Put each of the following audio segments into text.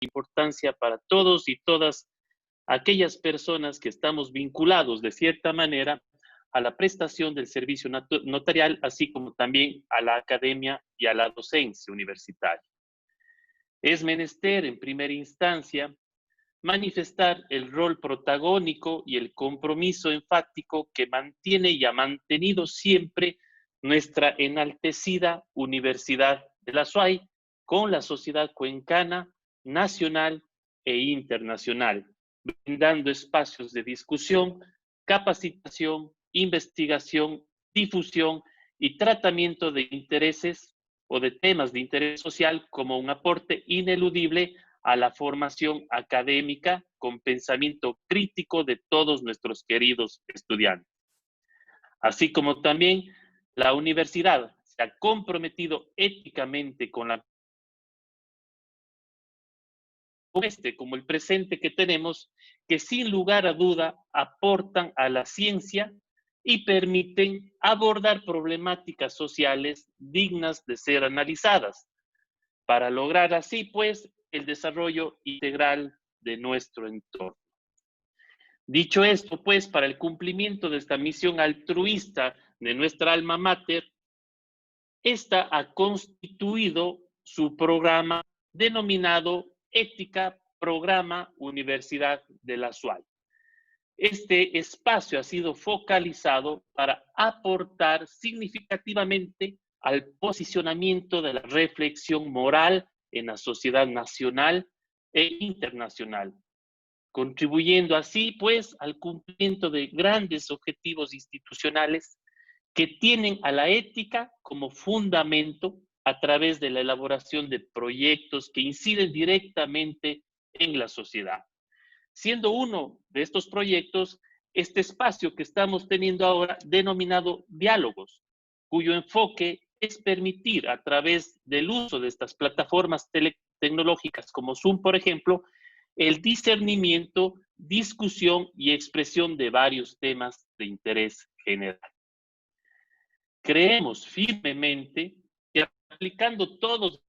importancia para todos y todas aquellas personas que estamos vinculados de cierta manera a la prestación del servicio notarial, así como también a la academia y a la docencia universitaria. Es menester, en primera instancia, manifestar el rol protagónico y el compromiso enfático que mantiene y ha mantenido siempre nuestra enaltecida Universidad de la SUAY con la sociedad cuencana, nacional e internacional, brindando espacios de discusión, capacitación, investigación, difusión y tratamiento de intereses o de temas de interés social como un aporte ineludible a la formación académica con pensamiento crítico de todos nuestros queridos estudiantes. Así como también la universidad se ha comprometido éticamente con la como el presente que tenemos, que sin lugar a duda aportan a la ciencia y permiten abordar problemáticas sociales dignas de ser analizadas, para lograr así, pues, el desarrollo integral de nuestro entorno. Dicho esto, pues, para el cumplimiento de esta misión altruista de nuestra alma mater, esta ha constituido su programa denominado Ética Programa Universidad de la SUAY. Este espacio ha sido focalizado para aportar significativamente al posicionamiento de la reflexión moral en la sociedad nacional e internacional, contribuyendo así, pues, al cumplimiento de grandes objetivos institucionales que tienen a la ética como fundamento a través de la elaboración de proyectos que inciden directamente en la sociedad. Siendo uno de estos proyectos este espacio que estamos teniendo ahora denominado Diálogos, cuyo enfoque es permitir a través del uso de estas plataformas tecnológicas como Zoom, por ejemplo, el discernimiento, discusión y expresión de varios temas de interés general. Creemos firmemente que aplicando todos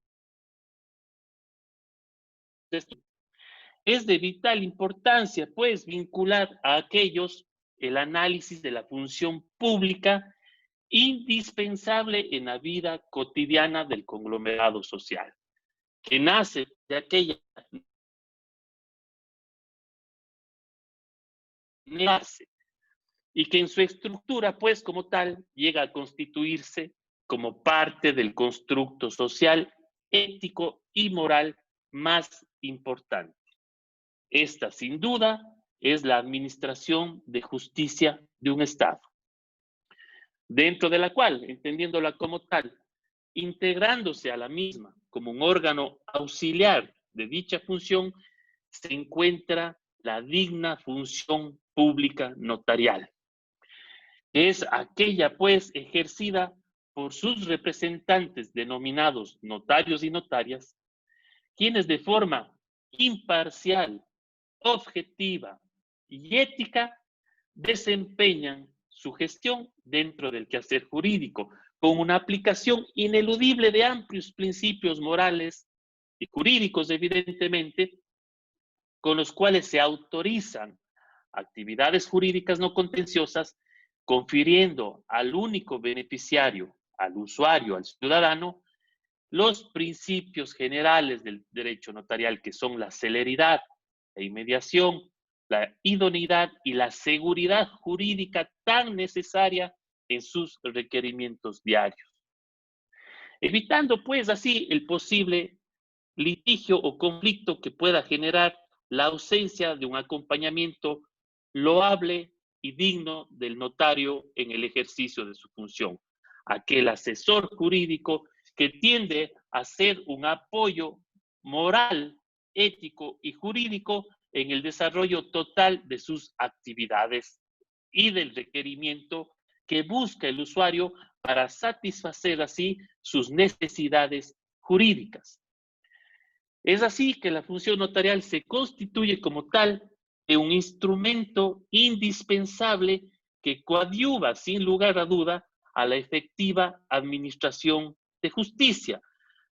estos es de vital importancia, pues, vincular a aquellos el análisis de la función pública indispensable en la vida cotidiana del conglomerado social, que nace de aquella y que en su estructura, pues, como tal, llega a constituirse como parte del constructo social, ético y moral más importante. Esta, sin duda, es la administración de justicia de un Estado, dentro de la cual, entendiéndola como tal, integrándose a la misma como un órgano auxiliar de dicha función, se encuentra la digna función pública notarial. Es aquella, pues, ejercida por sus representantes denominados notarios y notarias, quienes de forma imparcial, objetiva y ética desempeñan su gestión dentro del quehacer jurídico, con una aplicación ineludible de amplios principios morales y jurídicos, evidentemente, con los cuales se autorizan actividades jurídicas no contenciosas, confiriendo al único beneficiario, al usuario, al ciudadano, los principios generales del derecho notarial, que son la celeridad, la inmediación, la idoneidad y la seguridad jurídica tan necesaria en sus requerimientos diarios. Evitando, pues, así el posible litigio o conflicto que pueda generar la ausencia de un acompañamiento loable y digno del notario en el ejercicio de su función. Aquel asesor jurídico que tiende a ser un apoyo moral, ético y jurídico en el desarrollo total de sus actividades y del requerimiento que busca el usuario para satisfacer así sus necesidades jurídicas. Es así que la función notarial se constituye como tal de un instrumento indispensable que coadyuva sin lugar a duda a la efectiva administración de justicia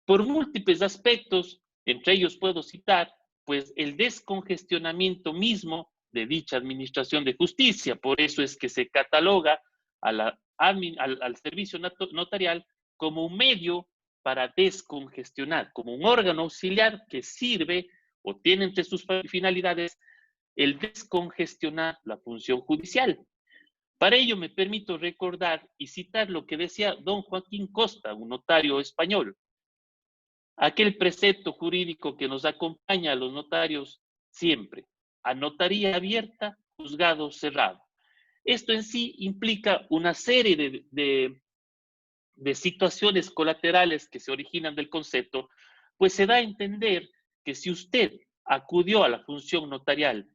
por múltiples aspectos. Entre ellos puedo citar pues el descongestionamiento mismo de dicha administración de justicia. Por eso es que se cataloga al servicio notarial como un medio para descongestionar, como un órgano auxiliar que sirve o tiene entre sus finalidades el descongestionar la función judicial. Para ello me permito recordar y citar lo que decía don Joaquín Costa, un notario español. Aquel precepto jurídico que nos acompaña a los notarios siempre: a notaría abierta, juzgado cerrado. Esto en sí implica una serie de situaciones colaterales que se originan del concepto, pues se da a entender que si usted acudió a la función notarial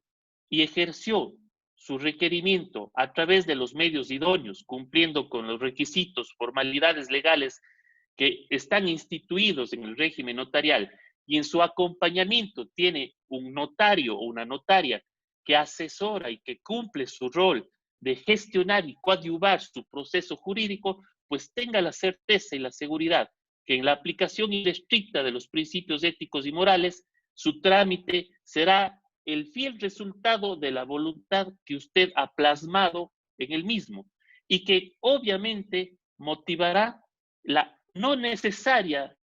y ejerció su requerimiento a través de los medios idóneos, cumpliendo con los requisitos, formalidades legales que están instituidos en el régimen notarial, y en su acompañamiento tiene un notario o una notaria que asesora y que cumple su rol de gestionar y coadyuvar su proceso jurídico, pues tenga la certeza y la seguridad que en la aplicación irrestricta de los principios éticos y morales, su trámite será el fiel resultado de la voluntad que usted ha plasmado en el mismo, y que obviamente motivará la no necesaria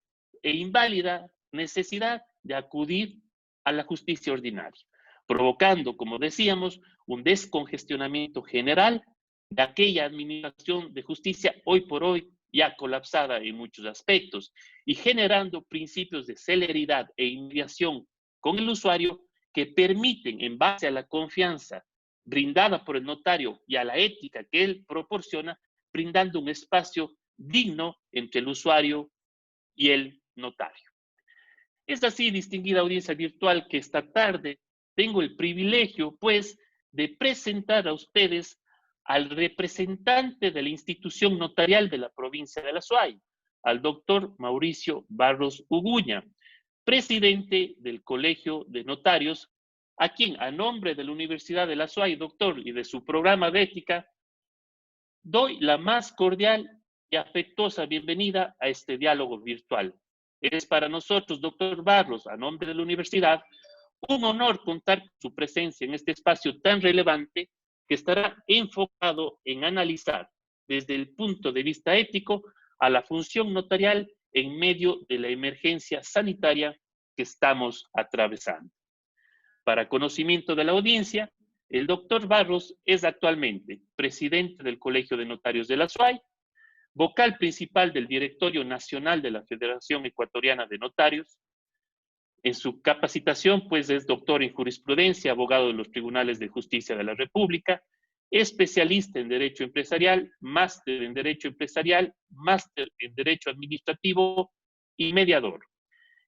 e inválida necesidad de acudir a la justicia ordinaria, provocando, como decíamos, un descongestionamiento general de aquella administración de justicia hoy por hoy ya colapsada en muchos aspectos, y generando principios de celeridad e inmediación con el usuario que permiten, en base a la confianza brindada por el notario y a la ética que él proporciona, brindando un espacio digno entre el usuario y el notario. Es así, distinguida audiencia virtual, que esta tarde tengo el privilegio, pues, de presentar a ustedes al representante de la institución notarial de la provincia de La Suay, al doctor Mauricio Barros Uguña, presidente del Colegio de Notarios, a quien, a nombre de la Universidad de La Suay, doctor, y de su programa de ética, doy la más cordial y afectuosa bienvenida a este diálogo virtual. Es para nosotros, doctor Barros, a nombre de la universidad, un honor contar con su presencia en este espacio tan relevante que estará enfocado en analizar desde el punto de vista ético a la función notarial en medio de la emergencia sanitaria que estamos atravesando. Para conocimiento de la audiencia, el doctor Barros es actualmente presidente del Colegio de Notarios de La Suay, vocal principal del Directorio Nacional de la Federación Ecuatoriana de Notarios. En su capacitación, pues, es doctor en jurisprudencia, abogado de los Tribunales de Justicia de la República, especialista en Derecho Empresarial, máster en Derecho Empresarial, máster en Derecho Administrativo y mediador.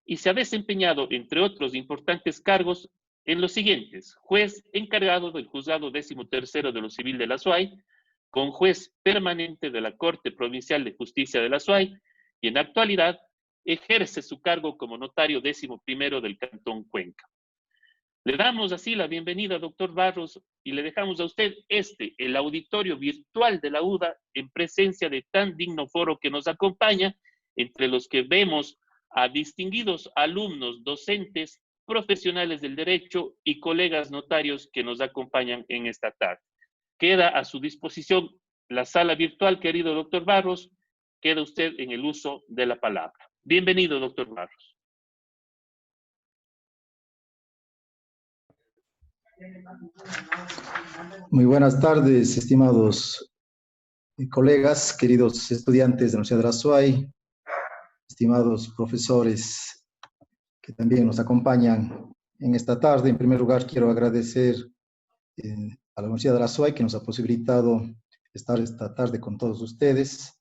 Y se ha desempeñado, entre otros importantes cargos, en los siguientes: juez encargado del Juzgado 13º de lo Civil de La Suay, con juez permanente de la Corte Provincial de Justicia de La Suay, y en la actualidad ejerce su cargo como notario 11º del Cantón Cuenca. Le damos así la bienvenida, doctor Barros, y le dejamos a usted el auditorio virtual de la UDA, en presencia de tan digno foro que nos acompaña, entre los que vemos a distinguidos alumnos, docentes, profesionales del derecho y colegas notarios que nos acompañan en esta tarde. Queda a su disposición la sala virtual, querido doctor Barros. Queda usted en el uso de la palabra. Bienvenido, doctor Barros. Muy buenas tardes, estimados colegas, queridos estudiantes de la Universidad de La Suay, estimados profesores que también nos acompañan en esta tarde. En primer lugar, quiero agradecer a la Universidad de La Suay que nos ha posibilitado estar esta tarde con todos ustedes,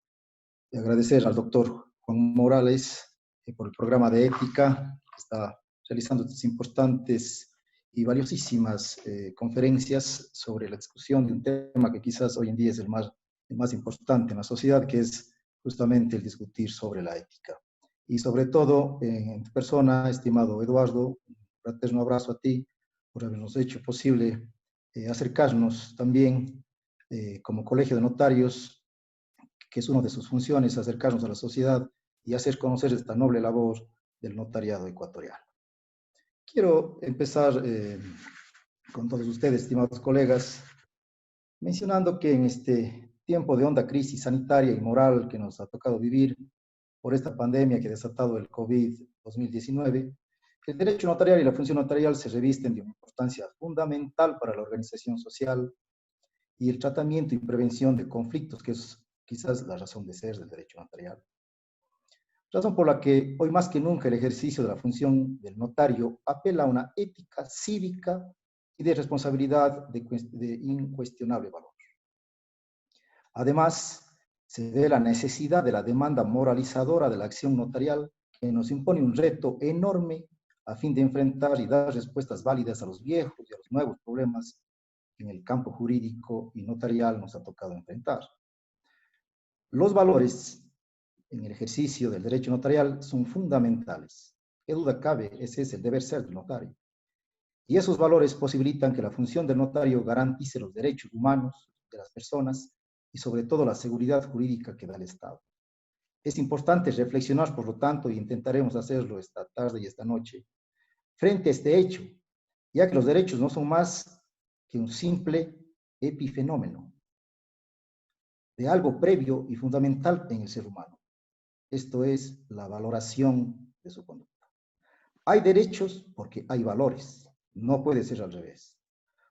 y agradecer al doctor Juan Morales por el programa de ética que está realizando estas importantes y valiosísimas conferencias sobre la discusión de un tema que quizás hoy en día es el más importante en la sociedad, que es justamente el discutir sobre la ética. Y sobre todo, en tu persona, estimado Eduardo, un fraterno abrazo a ti por habernos hecho posible acercarnos también como Colegio de Notarios, que es una de sus funciones, acercarnos a la sociedad y hacer conocer esta noble labor del notariado ecuatoriano. Quiero empezar con todos ustedes, estimados colegas, mencionando que en este tiempo de honda crisis sanitaria y moral que nos ha tocado vivir por esta pandemia que ha desatado el COVID-2019, el derecho notarial y la función notarial se revisten de una importancia fundamental para la organización social y el tratamiento y prevención de conflictos, que es quizás la razón de ser del derecho notarial. Razón por la que hoy más que nunca el ejercicio de la función del notario apela a una ética cívica y de responsabilidad de incuestionable valor. Además, se ve la necesidad de la demanda moralizadora de la acción notarial que nos impone un reto enorme a fin de enfrentar y dar respuestas válidas a los viejos y a los nuevos problemas que en el campo jurídico y notarial nos ha tocado enfrentar. Los valores en el ejercicio del derecho notarial son fundamentales. ¿Qué duda cabe? Ese es el deber ser del notario. Y esos valores posibilitan que la función del notario garantice los derechos humanos de las personas y sobre todo la seguridad jurídica que da el Estado. Es importante reflexionar, por lo tanto, y intentaremos hacerlo esta tarde y esta noche, frente a este hecho, ya que los derechos no son más que un simple epifenómeno de algo previo y fundamental en el ser humano. Esto es la valoración de su conducta. Hay derechos porque hay valores, no puede ser al revés.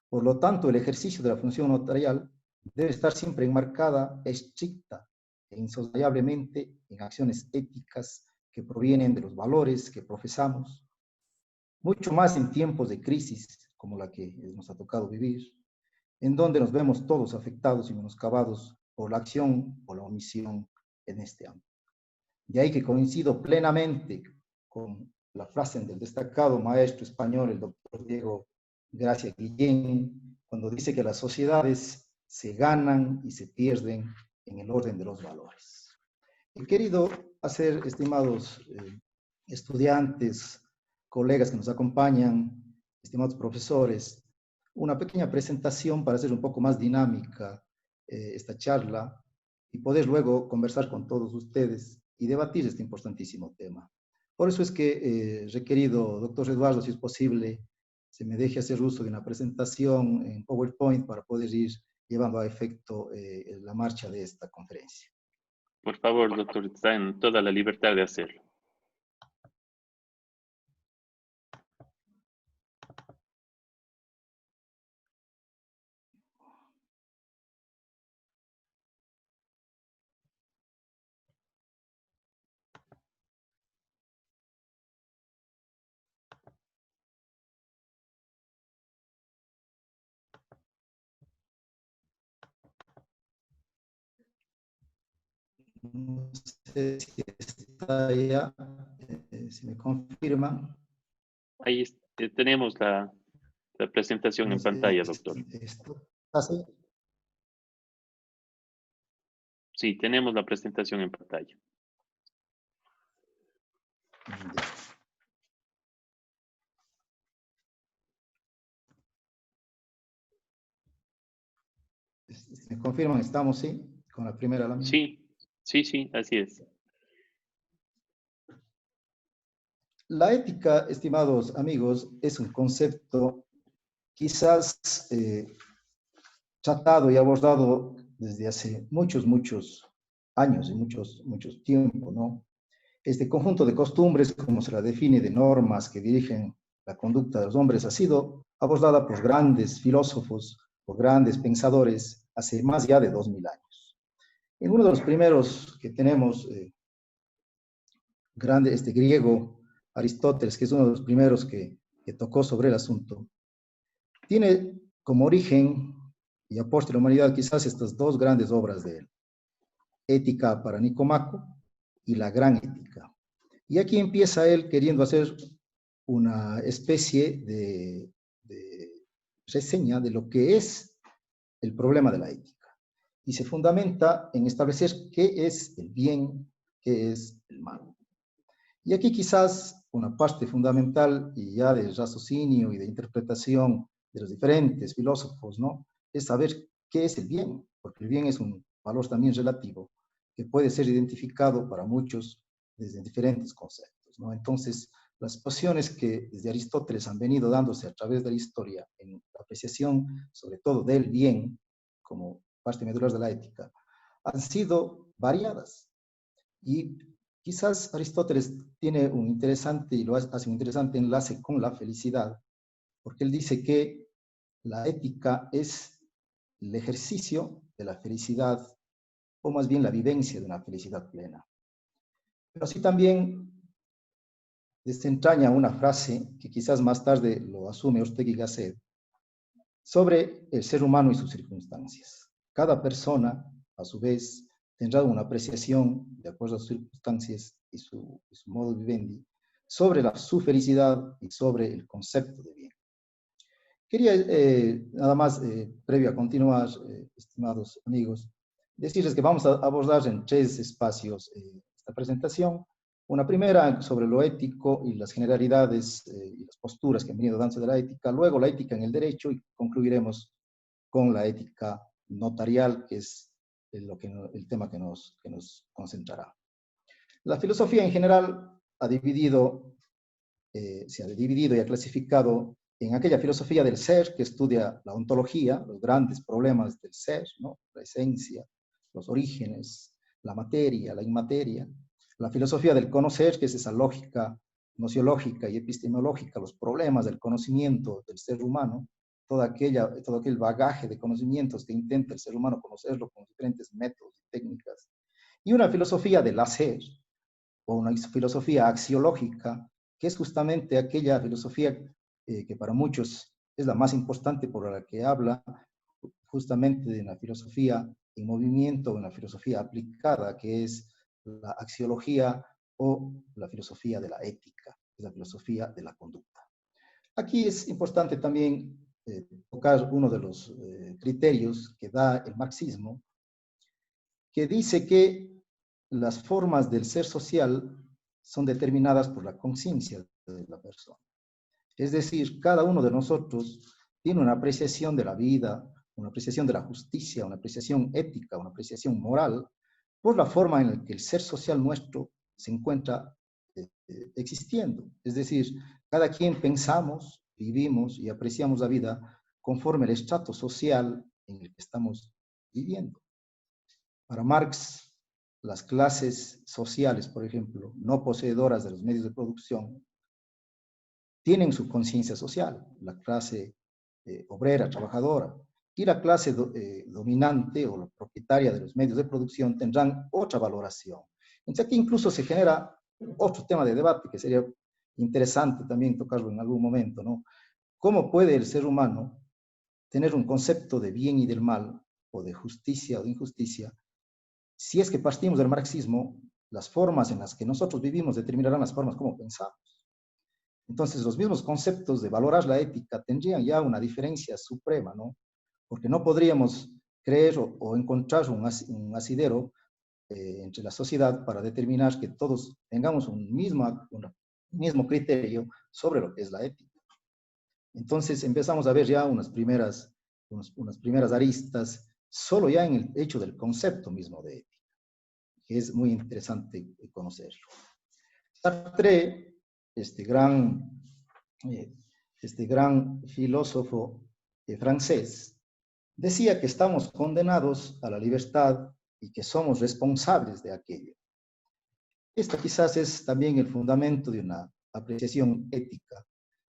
Por lo tanto, el ejercicio de la función notarial debe estar siempre enmarcada, estricta e insoslayablemente en acciones éticas que provienen de los valores que profesamos, mucho más en tiempos de crisis como la que nos ha tocado vivir, en donde nos vemos todos afectados y menoscabados por la acción o la omisión en este ámbito. De ahí que coincido plenamente con la frase del destacado maestro español, el doctor Diego Gracia Guillén, cuando dice que las sociedades se ganan y se pierden en el orden de los valores. He querido hacer, estimados estudiantes, colegas que nos acompañan, estimados profesores, una pequeña presentación para hacer un poco más dinámica esta charla y poder luego conversar con todos ustedes y debatir este importantísimo tema. Por eso es que he requerido, doctor Eduardo, si es posible, se me deje hacer uso de una presentación en PowerPoint para poder ir llevando a efecto la marcha de esta conferencia. Por favor, doctor, está en toda la libertad de hacerlo. No sé si está ya, si me confirman. Ahí tenemos la presentación en pantalla, doctor. ¿Esto así? Sí, tenemos la presentación en pantalla. ¿Me confirman? ¿Estamos, sí? Con la primera lámina. Sí, así es. La ética, estimados amigos, es un concepto quizás tratado y abordado desde hace muchos años y muchos tiempos, ¿no? Este conjunto de costumbres, como se la define, de normas que dirigen la conducta de los hombres, ha sido abordada por grandes filósofos, por grandes pensadores, hace más ya de 2000 años. En uno de los primeros que tenemos, griego, Aristóteles, que es uno de los primeros que tocó sobre el asunto, tiene como origen y aporte a la humanidad quizás estas dos grandes obras de él, Ética para Nicomaco y La Gran Ética. Y aquí empieza él queriendo hacer una especie de reseña de lo que es el problema de la ética. Y se fundamenta en establecer qué es el bien, qué es el mal. Y aquí quizás una parte fundamental y ya de raciocinio y de interpretación de los diferentes filósofos, ¿no? Es saber qué es el bien, porque el bien es un valor también relativo que puede ser identificado para muchos desde diferentes conceptos, ¿no? Entonces, las posiciones que desde Aristóteles han venido dándose a través de la historia en la apreciación, sobre todo del bien, como parte medular de la ética, han sido variadas. Y quizás Aristóteles tiene un interesante, y lo hace un interesante enlace con la felicidad, porque él dice que la ética es el ejercicio de la felicidad, o más bien la vivencia de una felicidad plena. Pero así también desentraña una frase que quizás más tarde lo asume Ortega y Gasset, sobre el ser humano y sus circunstancias. Cada persona, a su vez, tendrá una apreciación, de acuerdo a sus circunstancias y su modo de vivendi, sobre su felicidad y sobre el concepto de bien. Quería, nada más, previo a continuar, estimados amigos, decirles que vamos a abordar en 3 espacios esta presentación. Una primera sobre lo ético y las generalidades y las posturas que han venido dándose de la ética. Luego la ética en el derecho y concluiremos con la ética notarial, que es el tema que nos concentrará. La filosofía en general se ha dividido y ha clasificado en aquella filosofía del ser que estudia la ontología, los grandes problemas del ser, ¿no? La esencia, los orígenes, la materia, la inmateria. La filosofía del conocer, que es esa lógica nociológica y epistemológica, los problemas del conocimiento del ser humano, todo aquel bagaje de conocimientos que intenta el ser humano conocerlo con diferentes métodos y técnicas. Y una filosofía del hacer, o una filosofía axiológica, que es justamente aquella filosofía que para muchos es la más importante, por la que habla justamente de una filosofía en movimiento, una filosofía aplicada, que es la axiología o la filosofía de la ética, es la filosofía de la conducta. Aquí es importante también tocar uno de los criterios que da el marxismo, que dice que las formas del ser social son determinadas por la conciencia de la persona. Es decir, cada uno de nosotros tiene una apreciación de la vida, una apreciación de la justicia, una apreciación ética, una apreciación moral, por la forma en la que el ser social nuestro se encuentra existiendo. Es decir, cada quien pensamos, vivimos y apreciamos la vida conforme al estrato social en el que estamos viviendo. Para Marx, las clases sociales, por ejemplo, no poseedoras de los medios de producción, tienen su conciencia social, la clase obrera, trabajadora, y la clase dominante o la propietaria de los medios de producción tendrán otra valoración. Entonces aquí incluso se genera otro tema de debate que sería interesante también tocarlo en algún momento, ¿no? ¿Cómo puede el ser humano tener un concepto de bien y del mal, o de justicia o de injusticia, si es que partimos del marxismo? Las formas en las que nosotros vivimos determinarán las formas como pensamos. Entonces, los mismos conceptos de valorar la ética tendrían ya una diferencia suprema, ¿no? Porque no podríamos creer o encontrar un asidero entre la sociedad para determinar que todos tengamos un mismo criterio sobre lo que es la ética. Entonces, empezamos a ver ya unas primeras aristas solo ya en el hecho del concepto mismo de ética, que es muy interesante conocerlo. Sartre, este gran filósofo francés, decía que estamos condenados a la libertad y que somos responsables de aquello. Esta quizás es también el fundamento de una apreciación ética,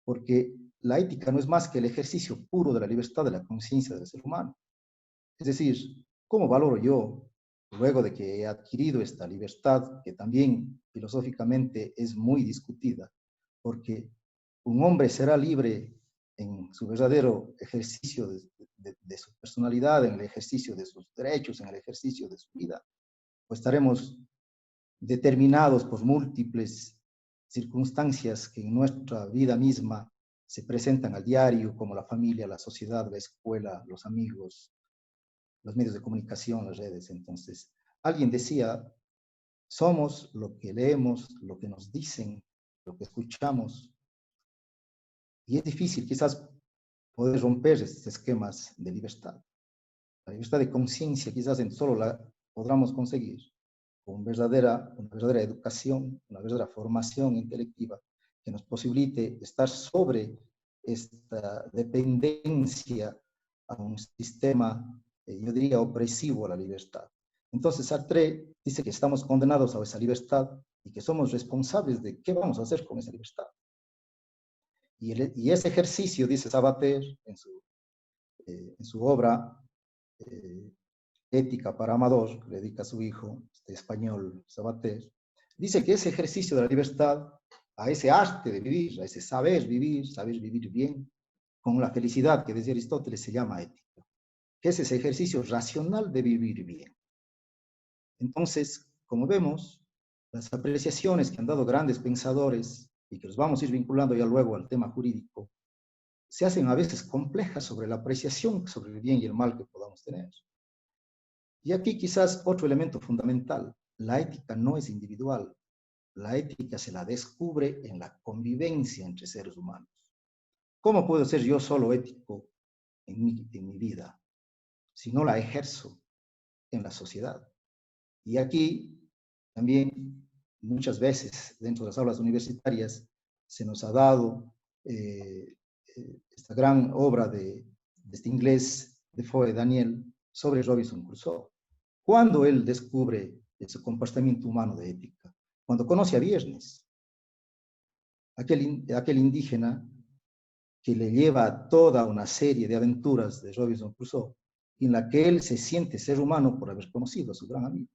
porque la ética no es más que el ejercicio puro de la libertad de la conciencia del ser humano. Es decir, ¿cómo valoro yo, luego de que he adquirido esta libertad, que también filosóficamente es muy discutida, porque un hombre será libre en su verdadero ejercicio de su personalidad, en el ejercicio de sus derechos, en el ejercicio de su vida, o estaremos determinados por múltiples circunstancias que en nuestra vida misma se presentan al diario, como la familia, la sociedad, la escuela, los amigos, los medios de comunicación, las redes? Entonces, alguien decía, somos lo que leemos, lo que nos dicen, lo que escuchamos, y es difícil quizás poder romper estos esquemas de libertad. La libertad de conciencia quizás solo la podamos conseguir con una verdadera educación, una verdadera formación intelectiva que nos posibilite estar sobre esta dependencia a un sistema, yo diría, opresivo a la libertad. Entonces Sartre dice que estamos condenados a esa libertad y que somos responsables de qué vamos a hacer con esa libertad. Y ese ejercicio, dice Sabater en su obra Ética para Amador, que le dedica a su hijo, este español Sabater, dice que ese ejercicio de la libertad, a ese arte de vivir, a ese saber vivir bien, con la felicidad que decía Aristóteles se llama ética, que es ese ejercicio racional de vivir bien. Entonces, como vemos, las apreciaciones que han dado grandes pensadores y que los vamos a ir vinculando ya luego al tema jurídico, se hacen a veces complejas sobre la apreciación sobre el bien y el mal que podamos tener. Y aquí quizás otro elemento fundamental, la ética no es individual, la ética se la descubre en la convivencia entre seres humanos. ¿Cómo puedo ser yo solo ético en mi vida si no la ejerzo en la sociedad? Y aquí también muchas veces dentro de las aulas universitarias se nos ha dado esta gran obra de este inglés Defoe Daniel sobre Robinson Crusoe. Cuando él descubre ese comportamiento humano de ética, cuando conoce a Viernes, aquel indígena que le lleva toda una serie de aventuras de Robinson Crusoe, en la que él se siente ser humano por haber conocido a su gran amigo.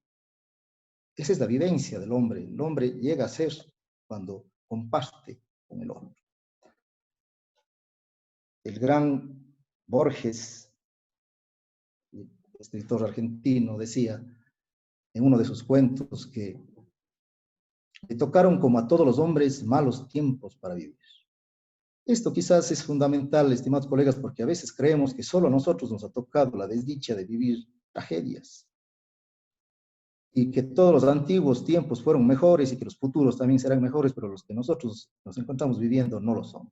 Esa es la vivencia del hombre. El hombre llega a ser cuando comparte con el otro. El gran Borges, escritor argentino, decía en uno de sus cuentos que le tocaron como a todos los hombres malos tiempos para vivir. Esto quizás es fundamental, estimados colegas, porque a veces creemos que solo a nosotros nos ha tocado la desdicha de vivir tragedias y que todos los antiguos tiempos fueron mejores y que los futuros también serán mejores, pero los que nosotros nos encontramos viviendo no lo son.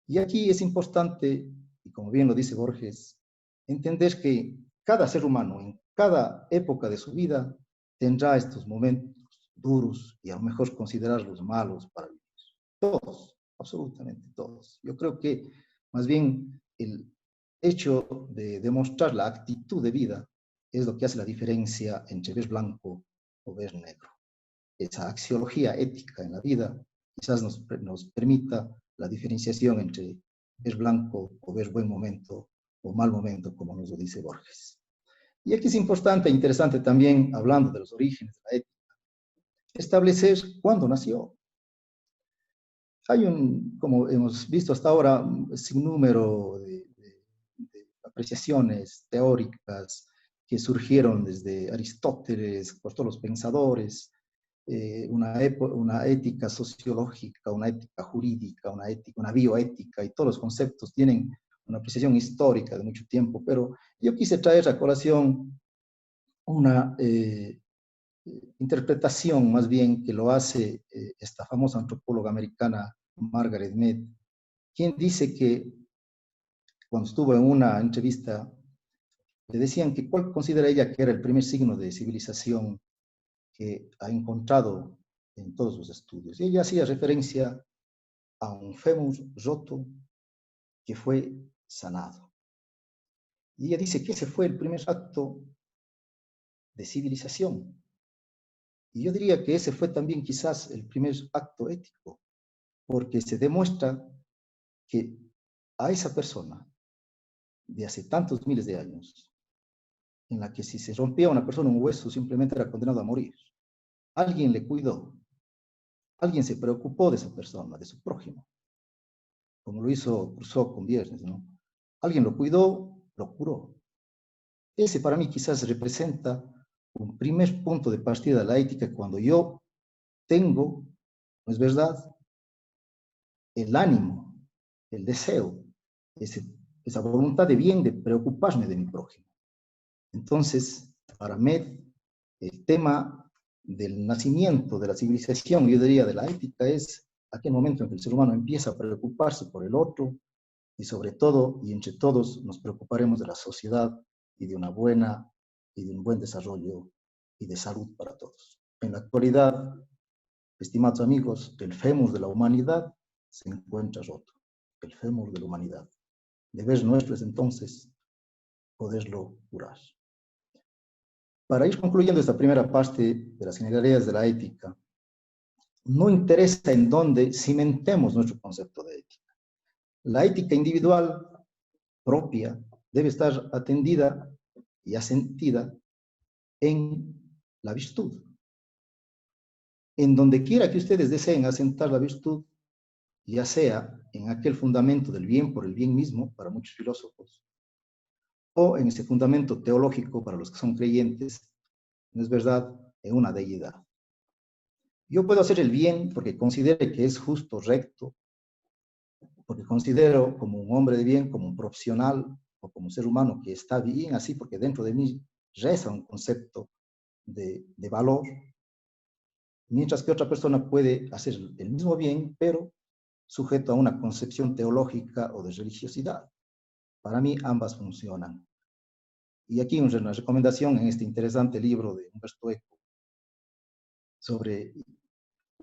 Y aquí es importante, y como bien lo dice Borges, entender que cada ser humano en cada época de su vida tendrá estos momentos duros y a lo mejor considerarlos malos para vivir. Todos, absolutamente todos. Yo creo que más bien el hecho de demostrar la actitud de vida es lo que hace la diferencia entre ver blanco o ver negro. Esa axiología ética en la vida quizás nos permita la diferenciación entre ver blanco o ver buen momento o mal momento, como nos lo dice Borges. Y aquí es importante e interesante también, hablando de los orígenes de la ética, establecer cuándo nació. Hay como hemos visto hasta ahora, un sinnúmero de apreciaciones teóricas que surgieron desde Aristóteles, por todos los pensadores, una ética sociológica, una ética jurídica, una bioética, y todos los conceptos tienen una apreciación histórica de mucho tiempo, pero yo quise traer a colación una interpretación más bien que lo hace esta famosa antropóloga americana Margaret Mead, quien dice que cuando estuvo en una entrevista le decían que cuál considera ella que era el primer signo de civilización que ha encontrado en todos sus estudios. Y ella hacía referencia a un fémur roto que fue sanado. Y ella dice que ese fue el primer acto de civilización. Y yo diría que ese fue también quizás el primer acto ético, porque se demuestra que a esa persona de hace tantos miles de años, en la que si se rompía a una persona un hueso simplemente era condenado a morir, alguien le cuidó, alguien se preocupó de esa persona, de su prójimo, como lo hizo Crusoe con Viernes, ¿no? Alguien lo cuidó, lo curó. Ese para mí quizás representa un primer punto de partida de la ética cuando yo tengo, ¿no es verdad?, el ánimo, el deseo, esa voluntad de bien de preocuparme de mi prójimo. Entonces, para Med, el tema del nacimiento de la civilización, yo diría de la ética, es aquel momento en que el ser humano empieza a preocuparse por el otro y sobre todo, y entre todos, nos preocuparemos de la sociedad y de un buen desarrollo y de salud para todos. En la actualidad, estimados amigos, el fémur de la humanidad se encuentra roto. El fémur de la humanidad. Deber nuestro es entonces poderlo curar. Para ir concluyendo esta primera parte de las generalidades de la ética, no interesa en dónde cimentemos nuestro concepto de ética. La ética individual propia debe estar atendida y asentida en la virtud. En donde quiera que ustedes deseen asentar la virtud, ya sea en aquel fundamento del bien por el bien mismo, para muchos filósofos, o en ese fundamento teológico para los que son creyentes, no es verdad, en una deidad. Yo puedo hacer el bien porque considere que es justo, recto, porque considero como un hombre de bien, como un profesional o como un ser humano que está bien así, porque dentro de mí reza un concepto de valor, mientras que otra persona puede hacer el mismo bien, pero sujeto a una concepción teológica o de religiosidad. Para mí ambas funcionan. Y aquí una recomendación en este interesante libro de Umberto Eco sobre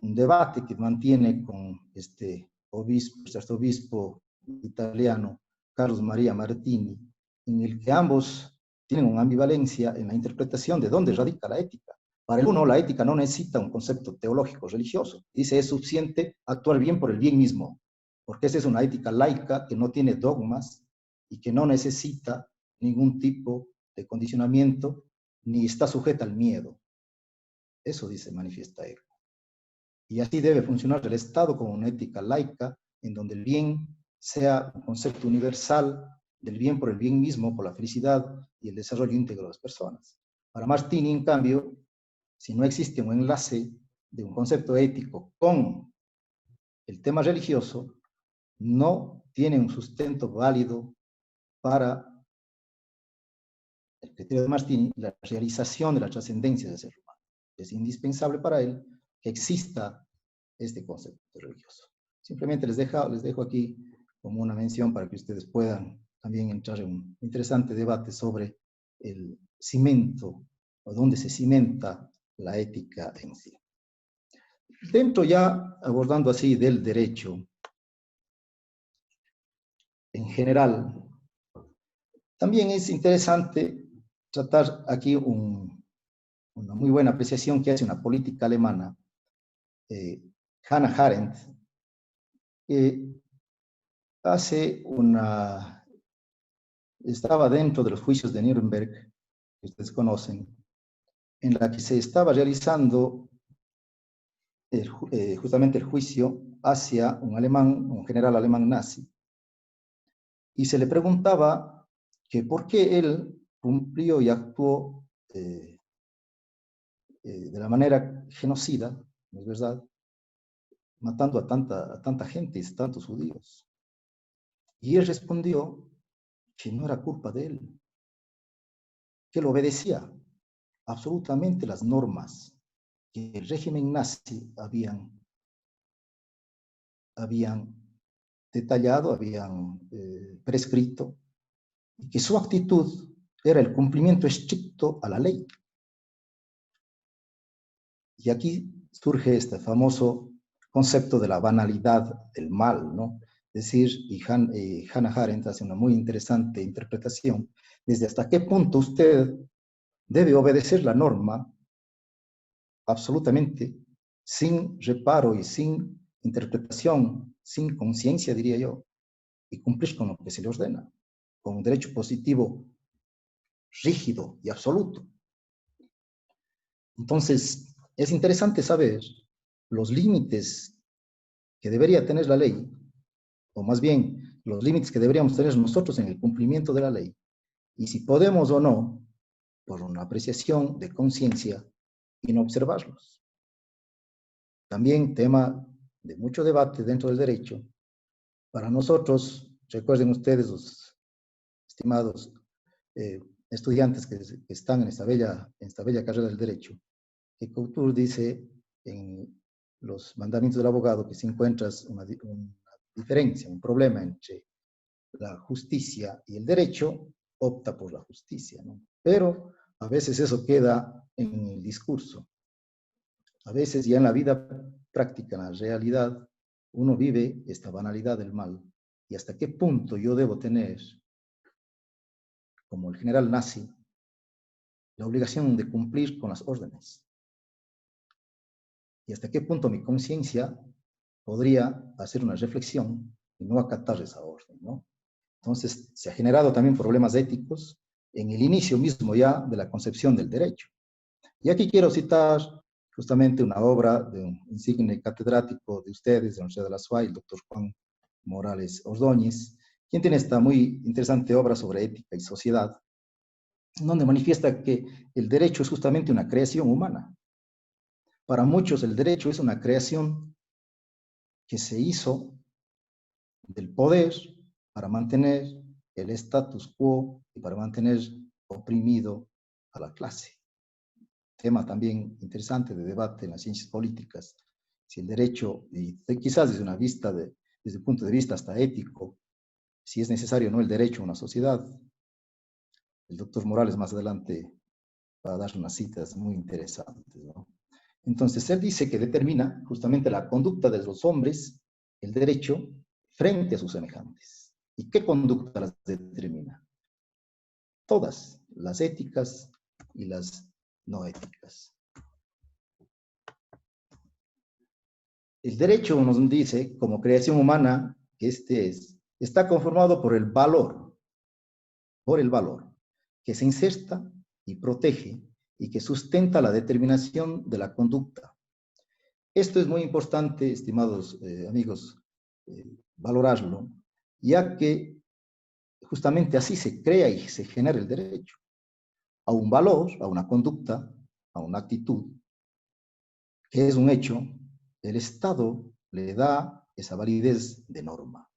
un debate que mantiene con este arzobispo italiano Carlos Maria Martini, en el que ambos tienen una ambivalencia en la interpretación de dónde radica la ética. Para el uno, la ética no necesita un concepto teológico religioso. Dice, es suficiente actuar bien por el bien mismo, porque esa es una ética laica que no tiene dogmas y que no necesita ningún tipo de condicionamiento ni está sujeta al miedo. Eso dice, manifiesta Eco. Y así debe funcionar el Estado como una ética laica, en donde el bien sea un concepto universal del bien por el bien mismo, por la felicidad y el desarrollo íntegro de las personas. Para Martini, en cambio, si no existe un enlace de un concepto ético con el tema religioso, no tiene un sustento válido para el criterio de Martini, la realización de la trascendencia del ser humano. Es indispensable para él que exista este concepto religioso. Simplemente les dejo aquí como una mención para que ustedes puedan también entrar en un interesante debate sobre el cimento o dónde se cimenta la ética en sí. Dentro ya, abordando así del derecho, en general, también es interesante tratar aquí una muy buena apreciación que hace una política alemana, Hannah Arendt, que estaba dentro de los juicios de Nuremberg, que ustedes conocen, en la que se estaba realizando justamente el juicio hacia un general alemán nazi, y se le preguntaba que por qué él cumplió y actuó de la manera genocida, ¿no es verdad?, matando a tanta gente, tantos judíos. Y él respondió que no era culpa de él, que él obedecía absolutamente las normas que el régimen nazi habían detallado, habían prescrito, y que su actitud era el cumplimiento estricto a la ley. Y aquí surge este famoso concepto de la banalidad del mal, ¿no? Es decir, Hannah Arendt hace una muy interesante interpretación desde hasta qué punto usted debe obedecer la norma absolutamente sin reparo y sin interpretación, sin conciencia, diría yo, y cumplir con lo que se le ordena, con un derecho positivo rígido y absoluto. Entonces, es interesante saber los límites que debería tener la ley, o más bien, los límites que deberíamos tener nosotros en el cumplimiento de la ley, y si podemos o no, por una apreciación de conciencia, y no observarlos. También tema de mucho debate dentro del derecho. Para nosotros, recuerden ustedes, los estimados estudiantes que están en esta bella carrera del derecho, que Couture dice en los mandamientos del abogado que si encuentras una diferencia, un problema entre la justicia y el derecho, opta por la justicia, ¿no? Pero a veces eso queda en el discurso. A veces ya en la vida práctica, en la realidad, uno vive esta banalidad del mal. ¿Y hasta qué punto yo debo tener, como el general nazi, la obligación de cumplir con las órdenes? ¿Y hasta qué punto mi conciencia podría hacer una reflexión y no acatar esa orden, ¿no? Entonces, se ha generado también problemas éticos en el inicio mismo ya de la concepción del derecho. Y aquí quiero citar justamente una obra de un insigne catedrático de ustedes, de la Universidad de la SUAY, el doctor Juan Morales Ordóñez, quien tiene esta muy interesante obra sobre ética y sociedad, donde manifiesta que el derecho es justamente una creación humana. Para muchos el derecho es una creación que se hizo del poder para mantener el status quo y para mantener oprimido a la clase. Tema también interesante de debate en las ciencias políticas, si el derecho, y quizás desde el punto de vista hasta ético, si es necesario o no el derecho a una sociedad. El doctor Morales más adelante va a dar unas citas muy interesantes, ¿no? Entonces, él dice que determina justamente la conducta de los hombres, el derecho, frente a sus semejantes. ¿Y qué conducta las determina? Todas, las éticas y las no éticas. El derecho nos dice, como creación humana, que está conformado por el valor, que se inserta y protege y que sustenta la determinación de la conducta. Esto es muy importante, estimados amigos, valorarlo, ya que justamente así se crea y se genera el derecho a un valor, a una conducta, a una actitud, que es un hecho. El Estado le da esa validez de norma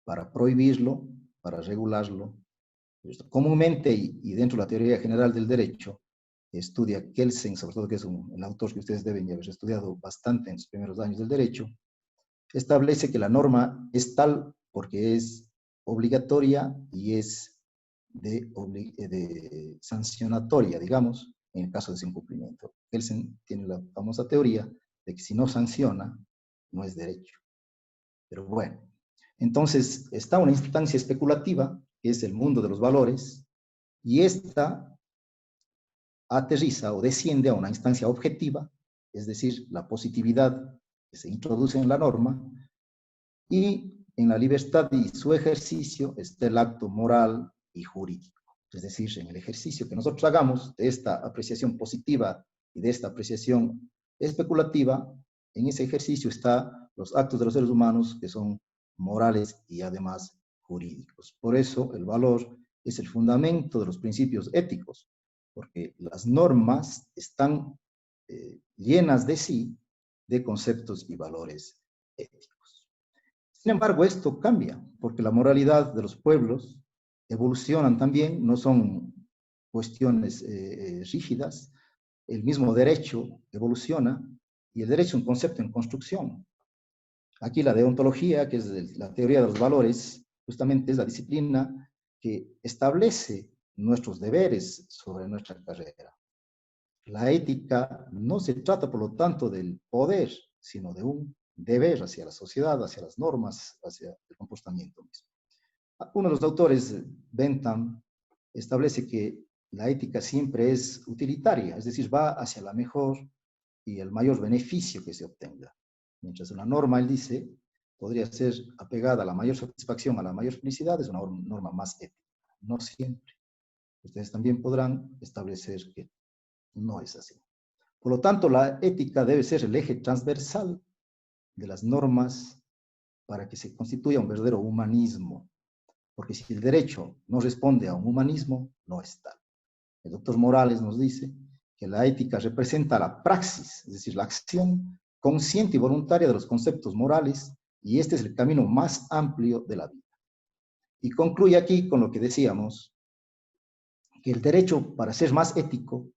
para prohibirlo, para regularlo. Comúnmente, y dentro de la teoría general del derecho, estudia Kelsen, sobre todo que es el autor que ustedes deben haber estudiado bastante en sus primeros años del derecho, establece que la norma es tal porque es obligatoria y es de sancionatoria, digamos, en el caso de ese incumplimiento. Kelsen tiene la famosa teoría de que si no sanciona, no es derecho. Pero bueno, entonces está una instancia especulativa, que es el mundo de los valores, y esta aterriza o desciende a una instancia objetiva, es decir, la positividad que se introduce en la norma, y en la libertad y su ejercicio está el acto moral y jurídico. Es decir, en el ejercicio que nosotros hagamos de esta apreciación positiva y de esta apreciación especulativa, en ese ejercicio están los actos de los seres humanos que son morales y además jurídicos. Por eso el valor es el fundamento de los principios éticos, porque las normas están llenas de sí de conceptos y valores éticos. Sin embargo, esto cambia, porque la moralidad de los pueblos evolucionan también, no son cuestiones rígidas. El mismo derecho evoluciona y el derecho es un concepto en construcción. Aquí la deontología, que es la teoría de los valores, justamente es la disciplina que establece nuestros deberes sobre nuestra carrera. La ética no se trata, por lo tanto, del poder, sino de un deber hacia la sociedad, hacia las normas, hacia el comportamiento mismo. Uno de los autores, Bentham, establece que la ética siempre es utilitaria, es decir, va hacia la mejor y el mayor beneficio que se obtenga. Mientras una norma, él dice, podría ser apegada a la mayor satisfacción, a la mayor felicidad, es una norma más ética. No siempre. Ustedes también podrán establecer que no es así. Por lo tanto, la ética debe ser el eje transversal de las normas para que se constituya un verdadero humanismo. Porque si el derecho no responde a un humanismo, no es tal. El doctor Morales nos dice que la ética representa la praxis, es decir, la acción consciente y voluntaria de los conceptos morales, y este es el camino más amplio de la vida. Y concluye aquí con lo que decíamos, que el derecho, para ser más ético,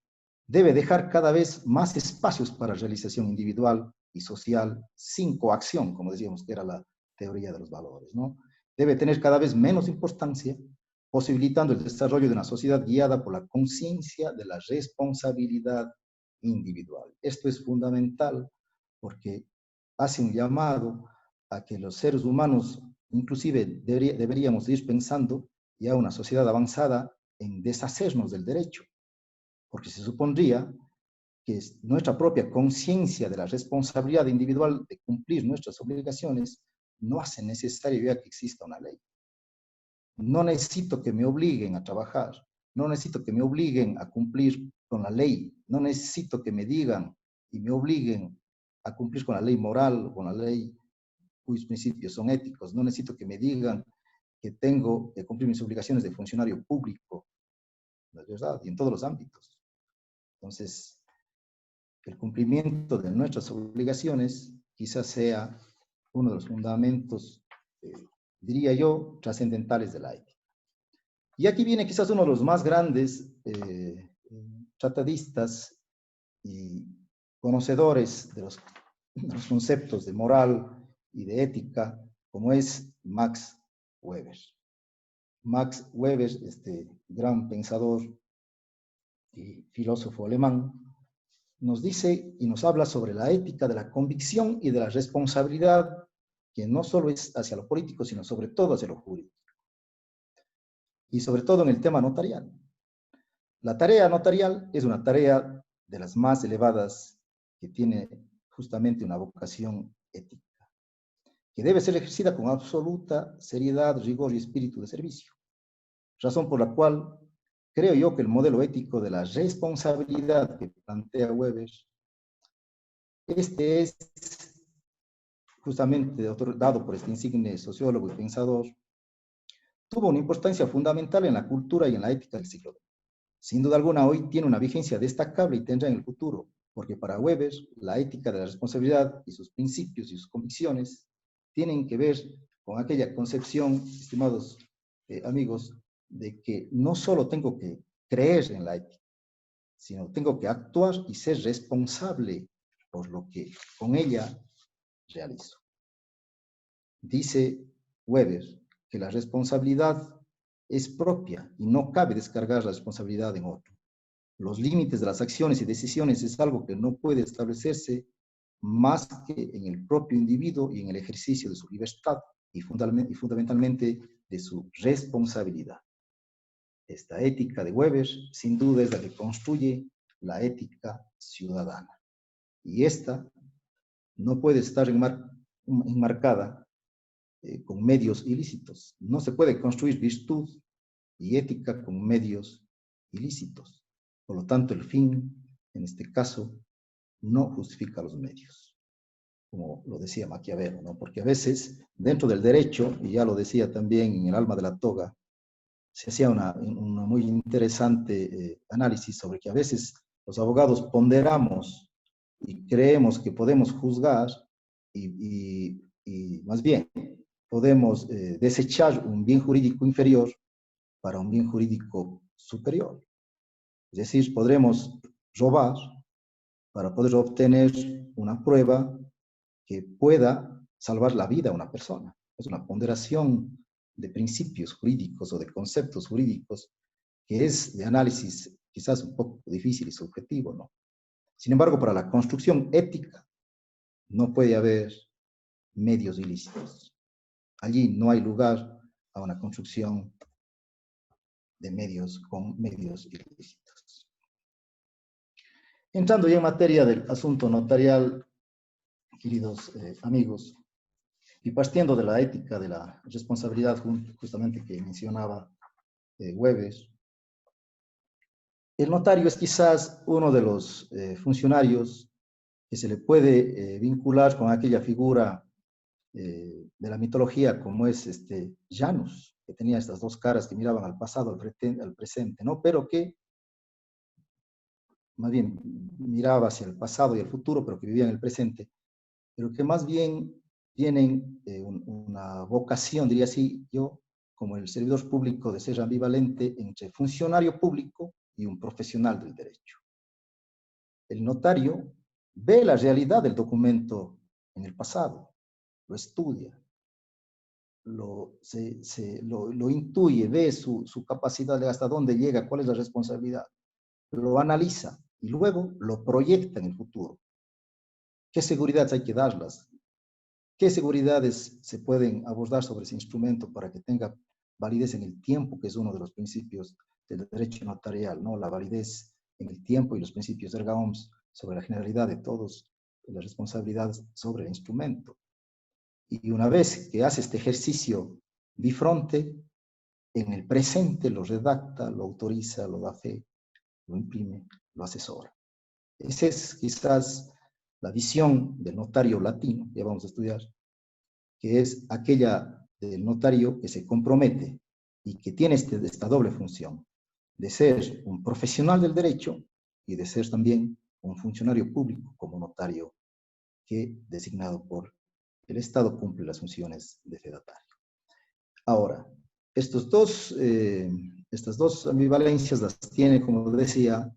debe dejar cada vez más espacios para realización individual y social, sin coacción, como decíamos que era la teoría de los valores, ¿no? Debe tener cada vez menos importancia, posibilitando el desarrollo de una sociedad guiada por la conciencia de la responsabilidad individual. Esto es fundamental porque hace un llamado a que los seres humanos, inclusive deberíamos ir pensando ya una sociedad avanzada en deshacernos del derecho, porque se supondría que nuestra propia conciencia de la responsabilidad individual de cumplir nuestras obligaciones no hace necesario ya que exista una ley. No necesito que me obliguen a trabajar, no necesito que me obliguen a cumplir con la ley, no necesito que me digan y me obliguen a cumplir con la ley moral, con la ley cuyos principios son éticos, no necesito que me digan que tengo que cumplir mis obligaciones de funcionario público, ¿no es verdad? Y en todos los ámbitos. Entonces, el cumplimiento de nuestras obligaciones quizás sea uno de los fundamentos, diría yo, trascendentales de la ética. Y aquí viene quizás uno de los más grandes tratadistas y conocedores de los conceptos de moral y de ética, como es Max Weber. Max Weber, este gran pensador y filósofo alemán, nos dice y nos habla sobre la ética de la convicción y de la responsabilidad, que no solo es hacia lo político, sino sobre todo hacia lo jurídico. Y sobre todo en el tema notarial. La tarea notarial es una tarea de las más elevadas que tiene justamente una vocación ética, que debe ser ejercida con absoluta seriedad, rigor y espíritu de servicio. Razón por la cual creo yo que el modelo ético de la responsabilidad que plantea Weber, este es justamente dado por este insigne sociólogo y pensador, tuvo una importancia fundamental en la cultura y en la ética del siglo XX. Sin duda alguna, hoy tiene una vigencia destacable y tendrá en el futuro, porque para Weber, la ética de la responsabilidad y sus principios y sus convicciones tienen que ver con aquella concepción, estimados amigos, de que no solo tengo que creer en la ética, sino tengo que actuar y ser responsable por lo que con ella realizo. Dice Weber que la responsabilidad es propia y no cabe descargar la responsabilidad en otro. Los límites de las acciones y decisiones es algo que no puede establecerse más que en el propio individuo y en el ejercicio de su libertad y fundamentalmente de su responsabilidad. Esta ética de Weber, sin duda, es la que construye la ética ciudadana. Y esta no puede estar enmarcada con medios ilícitos. No se puede construir virtud y ética con medios ilícitos. Por lo tanto, el fin, en este caso, no justifica los medios, como lo decía Maquiavelo, ¿no? Porque a veces, dentro del derecho, y ya lo decía también en El alma de la toga, se hacía una muy interesante análisis sobre que a veces los abogados ponderamos y creemos que podemos juzgar y más bien podemos desechar un bien jurídico inferior para un bien jurídico superior. Es decir, podremos robar para poder obtener una prueba que pueda salvar la vida a una persona. Es una ponderación de principios jurídicos o de conceptos jurídicos que es de análisis quizás un poco difícil y subjetivo, ¿no? Sin embargo, para la construcción ética no puede haber medios ilícitos. Allí no hay lugar a una construcción de medios con medios ilícitos. Entrando ya en materia del asunto notarial, queridos amigos, y partiendo de la ética de la responsabilidad justamente que mencionaba Weber, el notario es quizás uno de los funcionarios que se le puede vincular con aquella figura de la mitología como es Janus, que tenía estas dos caras que miraban al pasado, al presente, ¿no? Pero que más bien miraba hacia el pasado y el futuro, pero que vivía en el presente, pero que más bien tienen una vocación, diría así yo, como el servidor público, de ser ambivalente entre funcionario público y un profesional del derecho. El notario ve la realidad del documento en el pasado, lo estudia, lo intuye, ve su capacidad de hasta dónde llega, cuál es la responsabilidad, lo analiza y luego lo proyecta en el futuro. ¿Qué seguridades hay que darlas? ¿Qué seguridades se pueden abordar sobre ese instrumento para que tenga validez en el tiempo, que es uno de los principios del derecho notarial, ¿no? La validez en el tiempo y los principios erga omnes sobre la generalidad de todos, las responsabilidades sobre el instrumento. Y una vez que hace este ejercicio bifronte, en el presente lo redacta, lo autoriza, lo da fe, lo imprime, lo asesora. Esa es quizás la visión del notario latino, ya vamos a estudiar, que es aquella del notario que se compromete y que tiene esta doble función, de ser un profesional del derecho y de ser también un funcionario público como notario que, designado por el Estado, cumple las funciones de fedatario. Ahora, estas dos ambivalencias las tiene, como decía,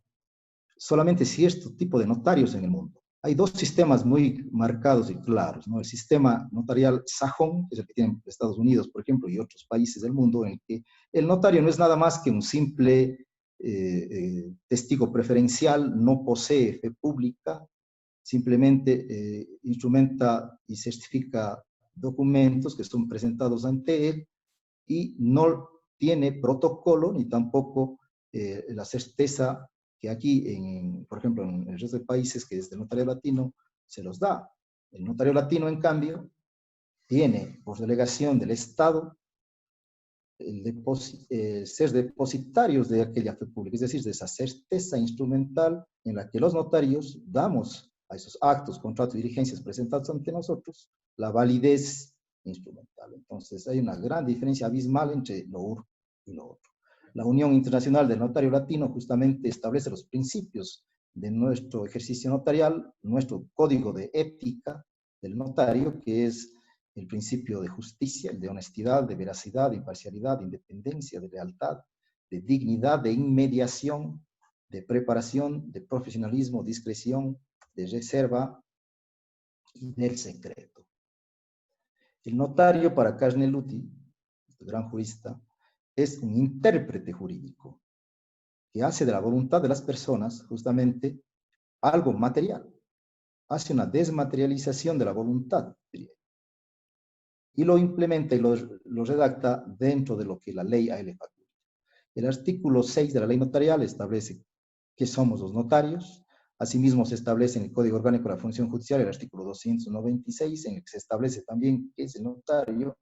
solamente cierto tipo de notarios en el mundo. Hay dos sistemas muy marcados y claros, ¿no? El sistema notarial sajón, que es el que tienen Estados Unidos, por ejemplo, y otros países del mundo, en el que el notario no es nada más que un simple testigo preferencial, no posee fe pública, simplemente instrumenta y certifica documentos que son presentados ante él y no tiene protocolo ni tampoco la certeza que aquí, por ejemplo, en el resto de países que desde el notario latino se los da. El notario latino, en cambio, tiene por delegación del Estado ser depositarios de aquella fe pública, es decir, de esa certeza instrumental en la que los notarios damos a esos actos, contratos y diligencias presentados ante nosotros la validez instrumental. Entonces, hay una gran diferencia abismal entre lo uno y lo otro. La Unión Internacional del Notario Latino justamente establece los principios de nuestro ejercicio notarial, nuestro código de ética del notario, que es el principio de justicia, el de honestidad, de veracidad, de imparcialidad, de independencia, de lealtad, de dignidad, de inmediación, de preparación, de profesionalismo, discreción, de reserva y del secreto. El notario, para Carneluti, este gran jurista, es un intérprete jurídico que hace de la voluntad de las personas justamente algo material, hace una desmaterialización de la voluntad y lo implementa y lo redacta dentro de lo que la ley a él le faculta. El artículo 6 de la ley notarial establece que somos los notarios. Asimismo, se establece en el Código Orgánico de la Función Judicial el artículo 296, en el que se establece también qué es el notario,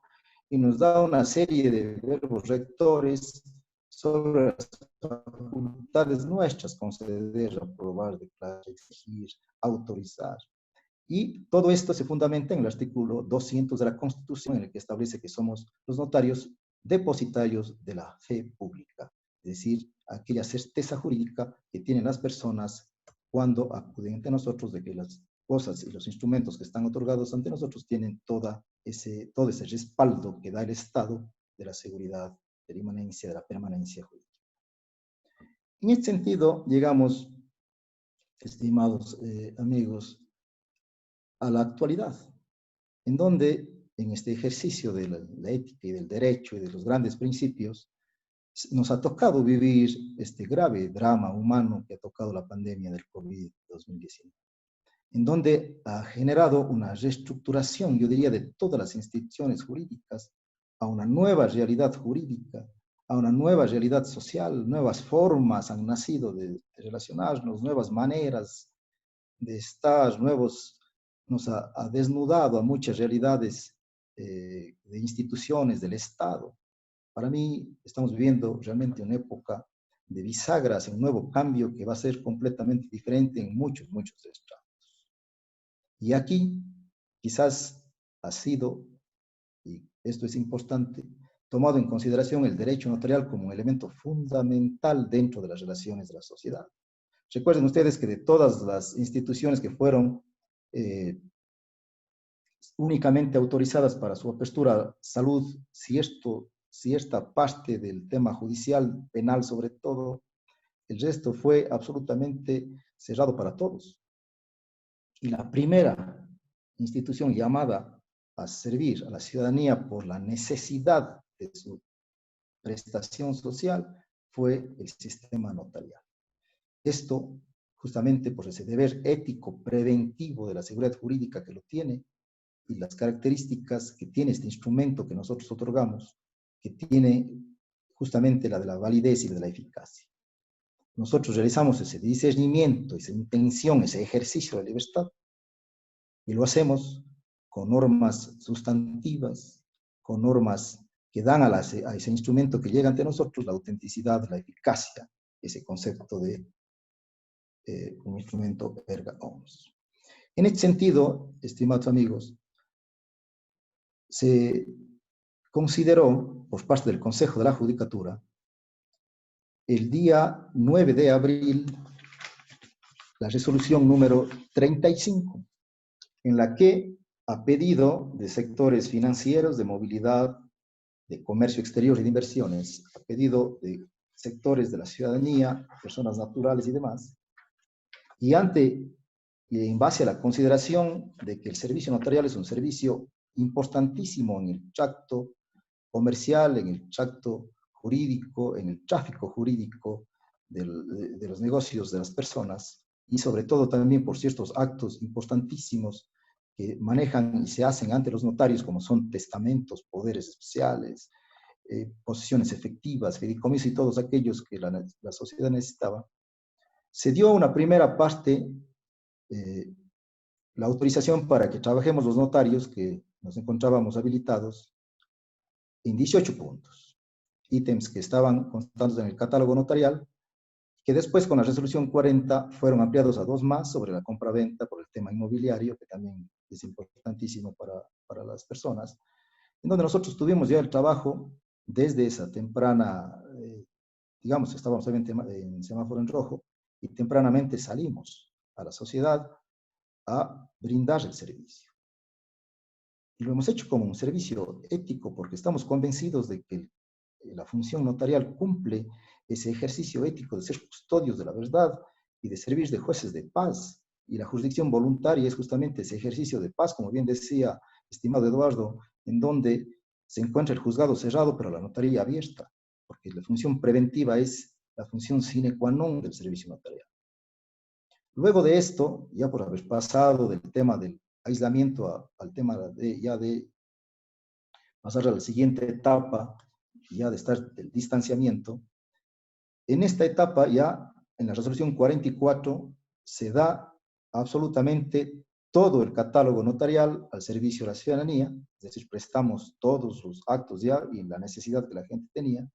y nos da una serie de verbos rectores sobre las facultades nuestras: conceder, aprobar, declarar, exigir, autorizar. Y todo esto se fundamenta en el artículo 200 de la Constitución, en el que establece que somos los notarios depositarios de la fe pública, es decir, aquella certeza jurídica que tienen las personas cuando acuden ante nosotros de que las cosas y los instrumentos que están otorgados ante nosotros tienen todo ese respaldo que da el Estado de la seguridad, de la inmanencia, de la permanencia jurídica. En este sentido, llegamos, estimados amigos, a la actualidad, en donde en este ejercicio de la ética y del derecho y de los grandes principios, nos ha tocado vivir este grave drama humano que ha tocado la pandemia del COVID-19, en donde ha generado una reestructuración, yo diría, de todas las instituciones jurídicas a una nueva realidad jurídica, a una nueva realidad social. Nuevas formas han nacido de relacionarnos, nuevas maneras de estar, nos ha desnudado a muchas realidades de instituciones del Estado. Para mí, estamos viviendo realmente una época de bisagras, un nuevo cambio que va a ser completamente diferente en muchos estratos. Y aquí, quizás ha sido, y esto es importante, tomado en consideración el derecho notarial como un elemento fundamental dentro de las relaciones de la sociedad. Recuerden ustedes que de todas las instituciones que fueron únicamente autorizadas para su apertura, salud, si esta parte del tema judicial, penal sobre todo, el resto fue absolutamente cerrado para todos. Y la primera institución llamada a servir a la ciudadanía por la necesidad de su prestación social fue el sistema notarial. Esto justamente por ese deber ético preventivo de la seguridad jurídica que lo tiene y las características que tiene este instrumento que nosotros otorgamos, que tiene justamente la de la validez y la de la eficacia. Nosotros realizamos ese discernimiento, esa intención, ese ejercicio de libertad, y lo hacemos con normas sustantivas, con normas que dan a ese instrumento que llega ante nosotros la autenticidad, la eficacia, ese concepto de un instrumento erga omnes. En este sentido, estimados amigos, se consideró por parte del Consejo de la Judicatura el día 9 de abril la resolución número 35, en la que, a pedido de sectores financieros, de movilidad, de comercio exterior y de inversiones, a pedido de sectores de la ciudadanía, personas naturales y demás, y en base a la consideración de que el servicio notarial es un servicio importantísimo en el tracto comercial, en el tracto jurídico, en el tráfico jurídico de los negocios de las personas, y sobre todo también por ciertos actos importantísimos que manejan y se hacen ante los notarios, como son testamentos, poderes especiales, posesiones efectivas, fideicomisos y todos aquellos que la sociedad necesitaba. Se dio una primera parte, la autorización para que trabajemos los notarios que nos encontrábamos habilitados en 18 puntos, ítems que estaban constados en el catálogo notarial, que después con la resolución 40 fueron ampliados a 2 más sobre la compra-venta por el tema inmobiliario, que también es importantísimo para las personas, en donde nosotros tuvimos ya el trabajo desde esa temprana, digamos, estábamos en semáforo en rojo, y tempranamente salimos a la sociedad a brindar el servicio. Y lo hemos hecho como un servicio ético porque estamos convencidos de que la función notarial cumple ese ejercicio ético de ser custodios de la verdad y de servir de jueces de paz. Y la jurisdicción voluntaria es justamente ese ejercicio de paz, como bien decía estimado Eduardo, en donde se encuentra el juzgado cerrado, pero la notaría abierta, porque la función preventiva es la función sine qua non del servicio notarial. Luego de esto, ya por haber pasado del tema del aislamiento al tema de pasar a la siguiente etapa, ya de estar del distanciamiento, en esta etapa ya, en la resolución 44, se da absolutamente todo el catálogo notarial al servicio de la ciudadanía, es decir, prestamos todos los actos ya y la necesidad que la gente tenía,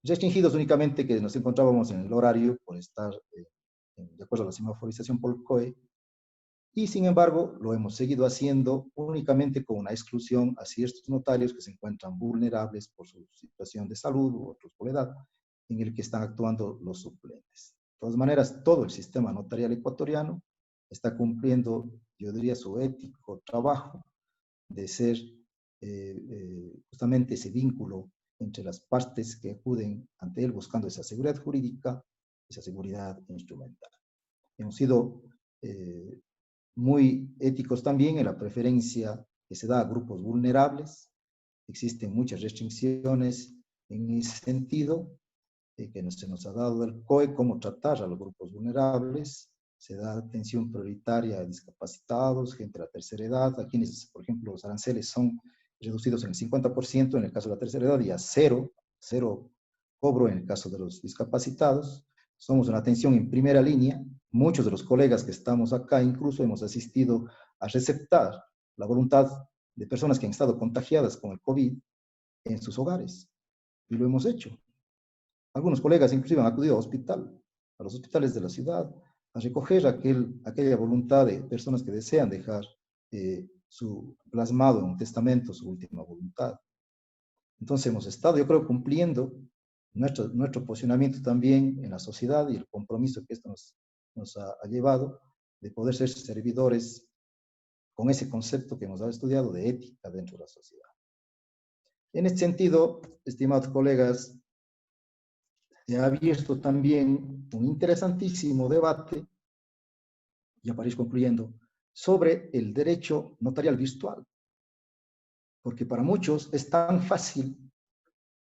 restringidos únicamente que nos encontrábamos en el horario por estar de acuerdo a la semaforización por el COE, y sin embargo lo hemos seguido haciendo únicamente con una exclusión a ciertos notarios que se encuentran vulnerables por su situación de salud u otros por edad, en el que están actuando los suplentes. De todas maneras, todo el sistema notarial ecuatoriano está cumpliendo, yo diría, su ético trabajo de ser justamente ese vínculo entre las partes que acuden ante él buscando esa seguridad jurídica, esa seguridad instrumental. Hemos sido muy éticos también en la preferencia que se da a grupos vulnerables. Existen muchas restricciones en ese sentido, que se nos ha dado del COE, cómo tratar a los grupos vulnerables. Se da atención prioritaria a discapacitados, gente de la tercera edad, a quienes, por ejemplo, los aranceles son reducidos en el 50% en el caso de la tercera edad y a cero cobro en el caso de los discapacitados. Somos una atención en primera línea. Muchos de los colegas que estamos acá incluso hemos asistido a receptar la voluntad de personas que han estado contagiadas con el COVID en sus hogares. Y lo hemos hecho. Algunos colegas inclusive han acudido a los hospitales de la ciudad, a recoger aquella voluntad de personas que desean dejar plasmado en un testamento su última voluntad. Entonces hemos estado, yo creo, cumpliendo nuestro posicionamiento también en la sociedad y el compromiso que esto nos ha llevado de poder ser servidores con ese concepto que hemos estudiado de ética dentro de la sociedad. En este sentido, estimados colegas, se ha abierto también un interesantísimo debate, ya para ir concluyendo, sobre el derecho notarial virtual. Porque para muchos es tan fácil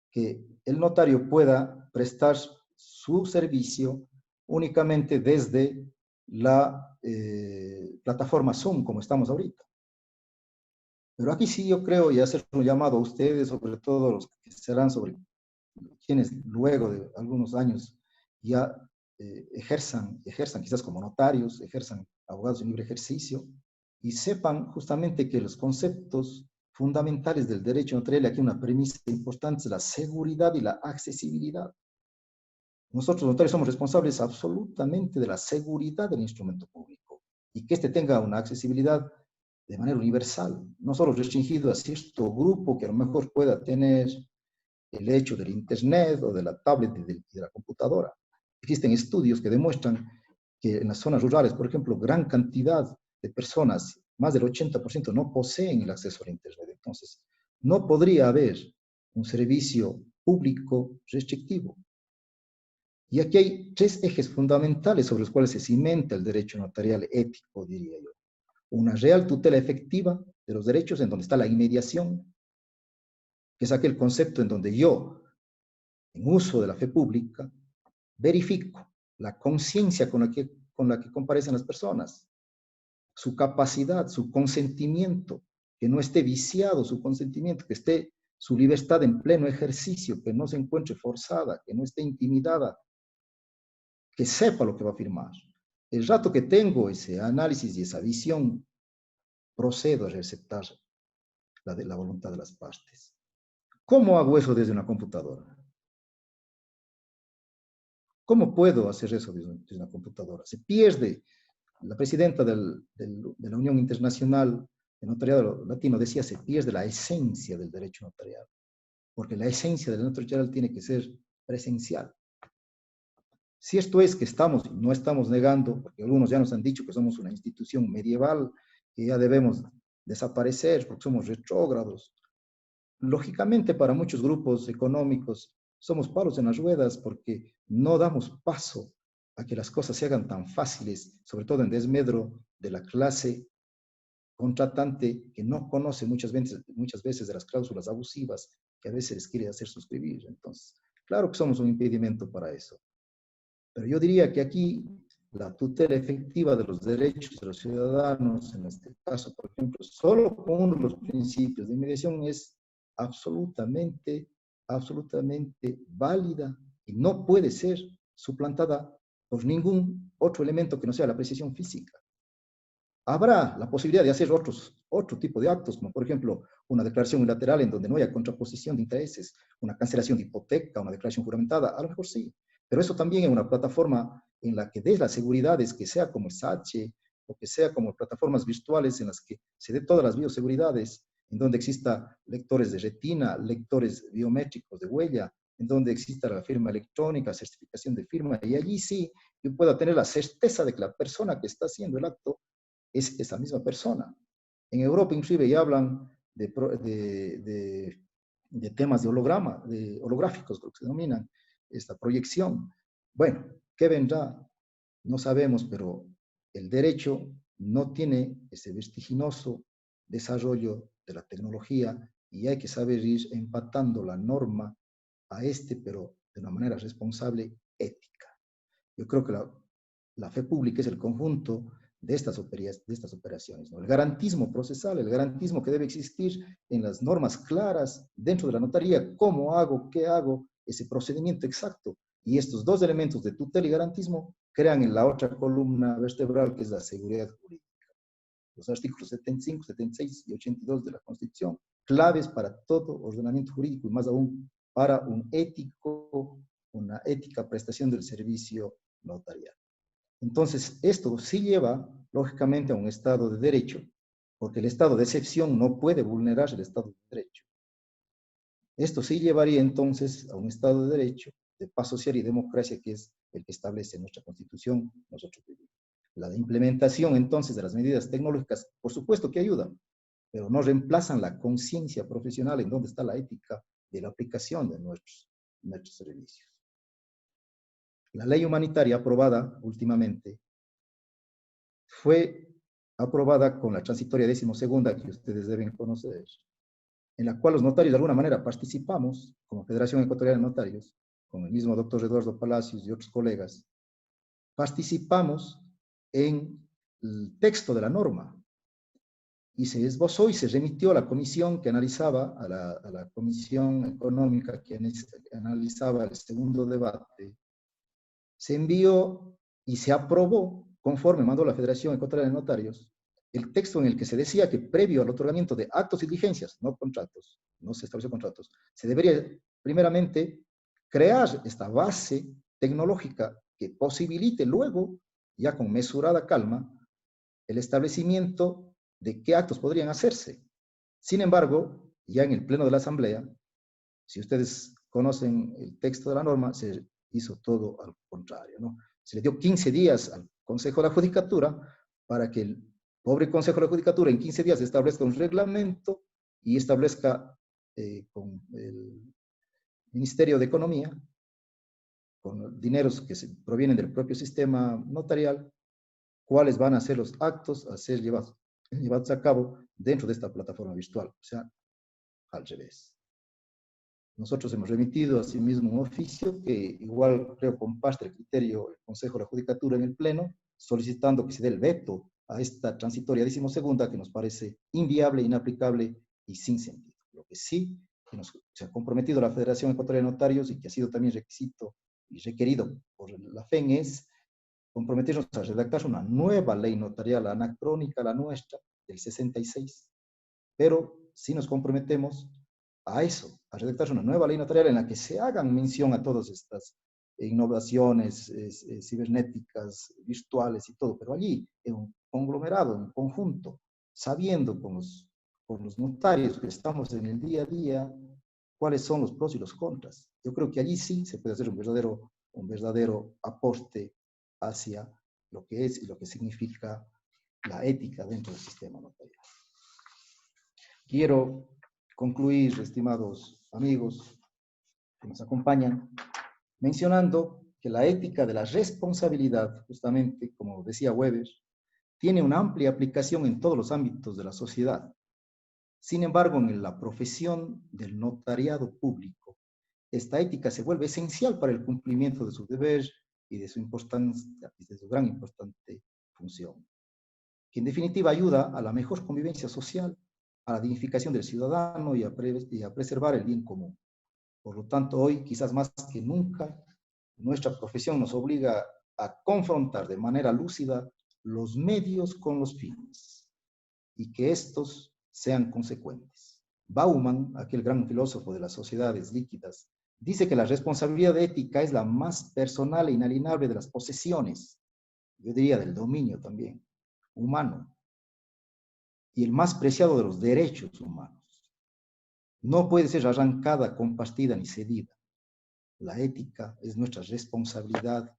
que el notario pueda prestar su servicio únicamente desde la plataforma Zoom, como estamos ahorita. Pero aquí sí yo creo, y hacer un llamado a ustedes, sobre todo los que serán sobre quienes luego de algunos años ya ejerzan quizás como notarios, ejerzan abogados en libre ejercicio, y sepan justamente que los conceptos fundamentales del derecho notarial, aquí una premisa importante, es la seguridad y la accesibilidad. Nosotros los notarios somos responsables absolutamente de la seguridad del instrumento público y que éste tenga una accesibilidad de manera universal, no solo restringido a cierto grupo que a lo mejor pueda tener el hecho del Internet o de la tablet y de la computadora. Existen estudios que demuestran que en las zonas rurales, por ejemplo, gran cantidad de personas, más del 80%, no poseen el acceso al Internet. Entonces, no podría haber un servicio público restrictivo. Y aquí hay tres ejes fundamentales sobre los cuales se cimenta el derecho notarial ético, diría yo. Una real tutela efectiva de los derechos, en donde está la inmediación, que es aquel concepto en donde yo, en uso de la fe pública, verifico la conciencia con la que comparecen las personas, su capacidad, su consentimiento, que no esté viciado su consentimiento, que esté su libertad en pleno ejercicio, que no se encuentre forzada, que no esté intimidada, que sepa lo que va a firmar. El rato que tengo ese análisis y esa visión, procedo a receptar la voluntad de las partes. ¿Cómo hago eso desde una computadora? ¿Cómo puedo hacer eso desde una computadora? Se pierde. La presidenta de la Unión Internacional de Notariado Latino decía, se pierde la esencia del derecho notarial, porque la esencia del derecho notarial tiene que ser presencial. Si esto es que no estamos negando, porque algunos ya nos han dicho que somos una institución medieval, que ya debemos desaparecer porque somos retrógrados. Lógicamente, para muchos grupos económicos somos palos en las ruedas porque no damos paso a que las cosas se hagan tan fáciles, sobre todo en desmedro de la clase contratante que no conoce muchas veces de las cláusulas abusivas que a veces les quiere hacer suscribir. Entonces, claro que somos un impedimento para eso. Pero yo diría que aquí la tutela efectiva de los derechos de los ciudadanos, en este caso, por ejemplo, solo con uno de los principios de inmediación es absolutamente válida y no puede ser suplantada por ningún otro elemento que no sea la precisión física. Habrá la posibilidad de hacer otro tipo de actos, como por ejemplo una declaración unilateral en donde no haya contraposición de intereses, una cancelación de hipoteca, una declaración juramentada, a lo mejor sí, pero eso también en una plataforma en la que des las seguridades, que sea como el SACHE, o que sea como plataformas virtuales en las que se dé todas las bioseguridades, en donde exista lectores de retina, lectores biométricos de huella, en donde exista la firma electrónica, certificación de firma, y allí sí yo pueda tener la certeza de que la persona que está haciendo el acto es esa misma persona. En Europa inclusive ya hablan de temas de holograma, de holográficos, lo que se denominan, esta proyección. Bueno, ¿qué vendrá? No sabemos, pero el derecho no tiene ese vertiginoso desarrollo de la tecnología y hay que saber ir empatando la norma a pero de una manera responsable, ética. Yo creo que la fe pública es el conjunto de estas operaciones, ¿no? El garantismo procesal, el garantismo que debe existir en las normas claras dentro de la notaría, cómo hago, qué hago, ese procedimiento exacto. Y estos dos elementos de tutela y garantismo crean en la otra columna vertebral que es la seguridad jurídica. Los artículos 75, 76 y 82 de la Constitución, claves para todo ordenamiento jurídico y más aún para una ética prestación del servicio notarial. Entonces, esto sí lleva, lógicamente, a un Estado de Derecho, porque el estado de excepción no puede vulnerar el Estado de Derecho. Esto sí llevaría entonces a un Estado de Derecho, de paz social y democracia, que es el que establece nuestra Constitución, nosotros vivimos. La implementación entonces de las medidas tecnológicas, por supuesto que ayudan, pero no reemplazan la conciencia profesional en donde está la ética de la aplicación de nuestros servicios. La ley humanitaria aprobada últimamente fue aprobada con la transitoria 12ª que ustedes deben conocer, en la cual los notarios de alguna manera participamos, como Federación Ecuatoriana de Notarios, con el mismo doctor Eduardo Palacios y otros colegas, participamos en el texto de la norma y se esbozó y se remitió a la comisión que analizaba, a la comisión económica que analizaba el segundo debate. Se envió y se aprobó, conforme mandó la Federación Ecuatoriana de Notarios, el texto en el que se decía que previo al otorgamiento de actos y diligencias, no contratos, no se estableció contratos, se debería primeramente crear esta base tecnológica que posibilite luego, ya con mesurada calma, el establecimiento de qué actos podrían hacerse. Sin embargo, ya en el pleno de la Asamblea, si ustedes conocen el texto de la norma, se hizo todo al contrario, ¿no? Se le dio 15 días al Consejo de la Judicatura para que el pobre Consejo de la Judicatura en 15 días establezca un reglamento y establezca con el Ministerio de Economía, con dineros que provienen del propio sistema notarial, cuáles van a ser los actos a ser llevados a cabo dentro de esta plataforma virtual, o sea, al revés. Nosotros hemos remitido asimismo un oficio que igual creo comparte el criterio del Consejo de la Judicatura en el Pleno, solicitando que se dé el veto a esta transitoria 12ª que nos parece inviable, inaplicable y sin sentido. Lo que sí que se ha comprometido la Federación Ecuatoriana de Notarios y que ha sido también requisito y requerido por la FEN es comprometernos a redactar una nueva ley notarial anacrónica, la nuestra, del 66. Pero sí nos comprometemos a eso, a redactar una nueva ley notarial en la que se hagan mención a todas estas innovaciones cibernéticas, virtuales y todo, pero allí, en un conglomerado, en un conjunto, sabiendo con los notarios que estamos en el día a día, cuáles son los pros y los contras. Yo creo que allí sí se puede hacer un verdadero aporte hacia lo que es y lo que significa la ética dentro del sistema notarial. Quiero concluir, estimados amigos que nos acompañan, mencionando que la ética de la responsabilidad, justamente como decía Weber, tiene una amplia aplicación en todos los ámbitos de la sociedad. Sin embargo, en la profesión del notariado público, esta ética se vuelve esencial para el cumplimiento de su deber y de su importancia, y de su gran importante función, que en definitiva ayuda a la mejor convivencia social, a la dignificación del ciudadano y a preservar el bien común. Por lo tanto, hoy, quizás más que nunca, nuestra profesión nos obliga a confrontar de manera lúcida los medios con los fines y que estos sean consecuentes. Bauman, aquel gran filósofo de las sociedades líquidas, dice que la responsabilidad ética es la más personal e inalienable de las posesiones, yo diría del dominio también, humano, y el más preciado de los derechos humanos. No puede ser arrancada, compartida ni cedida. La ética es nuestra responsabilidad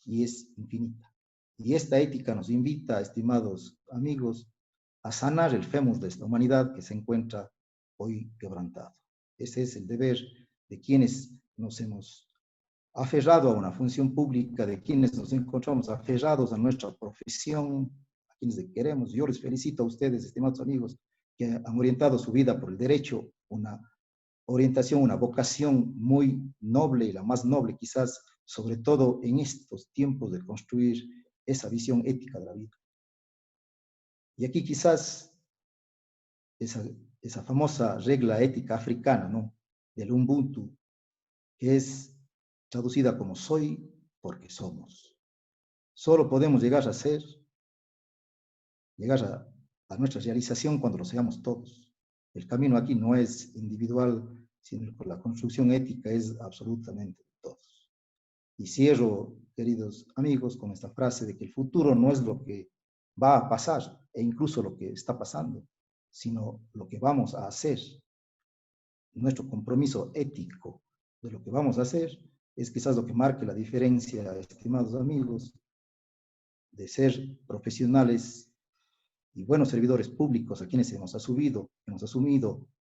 y es infinita. Y esta ética nos invita, estimados amigos, a sanar el fémur de esta humanidad que se encuentra hoy quebrantado. Ese es el deber de quienes nos hemos aferrado a una función pública, de quienes nos encontramos aferrados a nuestra profesión, a quienes queremos. Yo les felicito a ustedes, estimados amigos, que han orientado su vida por el derecho, una orientación, una vocación muy noble y la más noble quizás, sobre todo en estos tiempos de construir esa visión ética de la vida. Y aquí quizás esa famosa regla ética africana, ¿no? Del Ubuntu, que es traducida como soy porque somos. Solo podemos llegar a ser, llegar a nuestra realización cuando lo seamos todos. El camino aquí no es individual, sino que la construcción ética es absolutamente de todos. Y cierro, queridos amigos, con esta frase de que el futuro no es lo que va a pasar, e incluso lo que está pasando, sino lo que vamos a hacer. Nuestro compromiso ético de lo que vamos a hacer es quizás lo que marque la diferencia, estimados amigos, de ser profesionales y buenos servidores públicos a quienes hemos asumido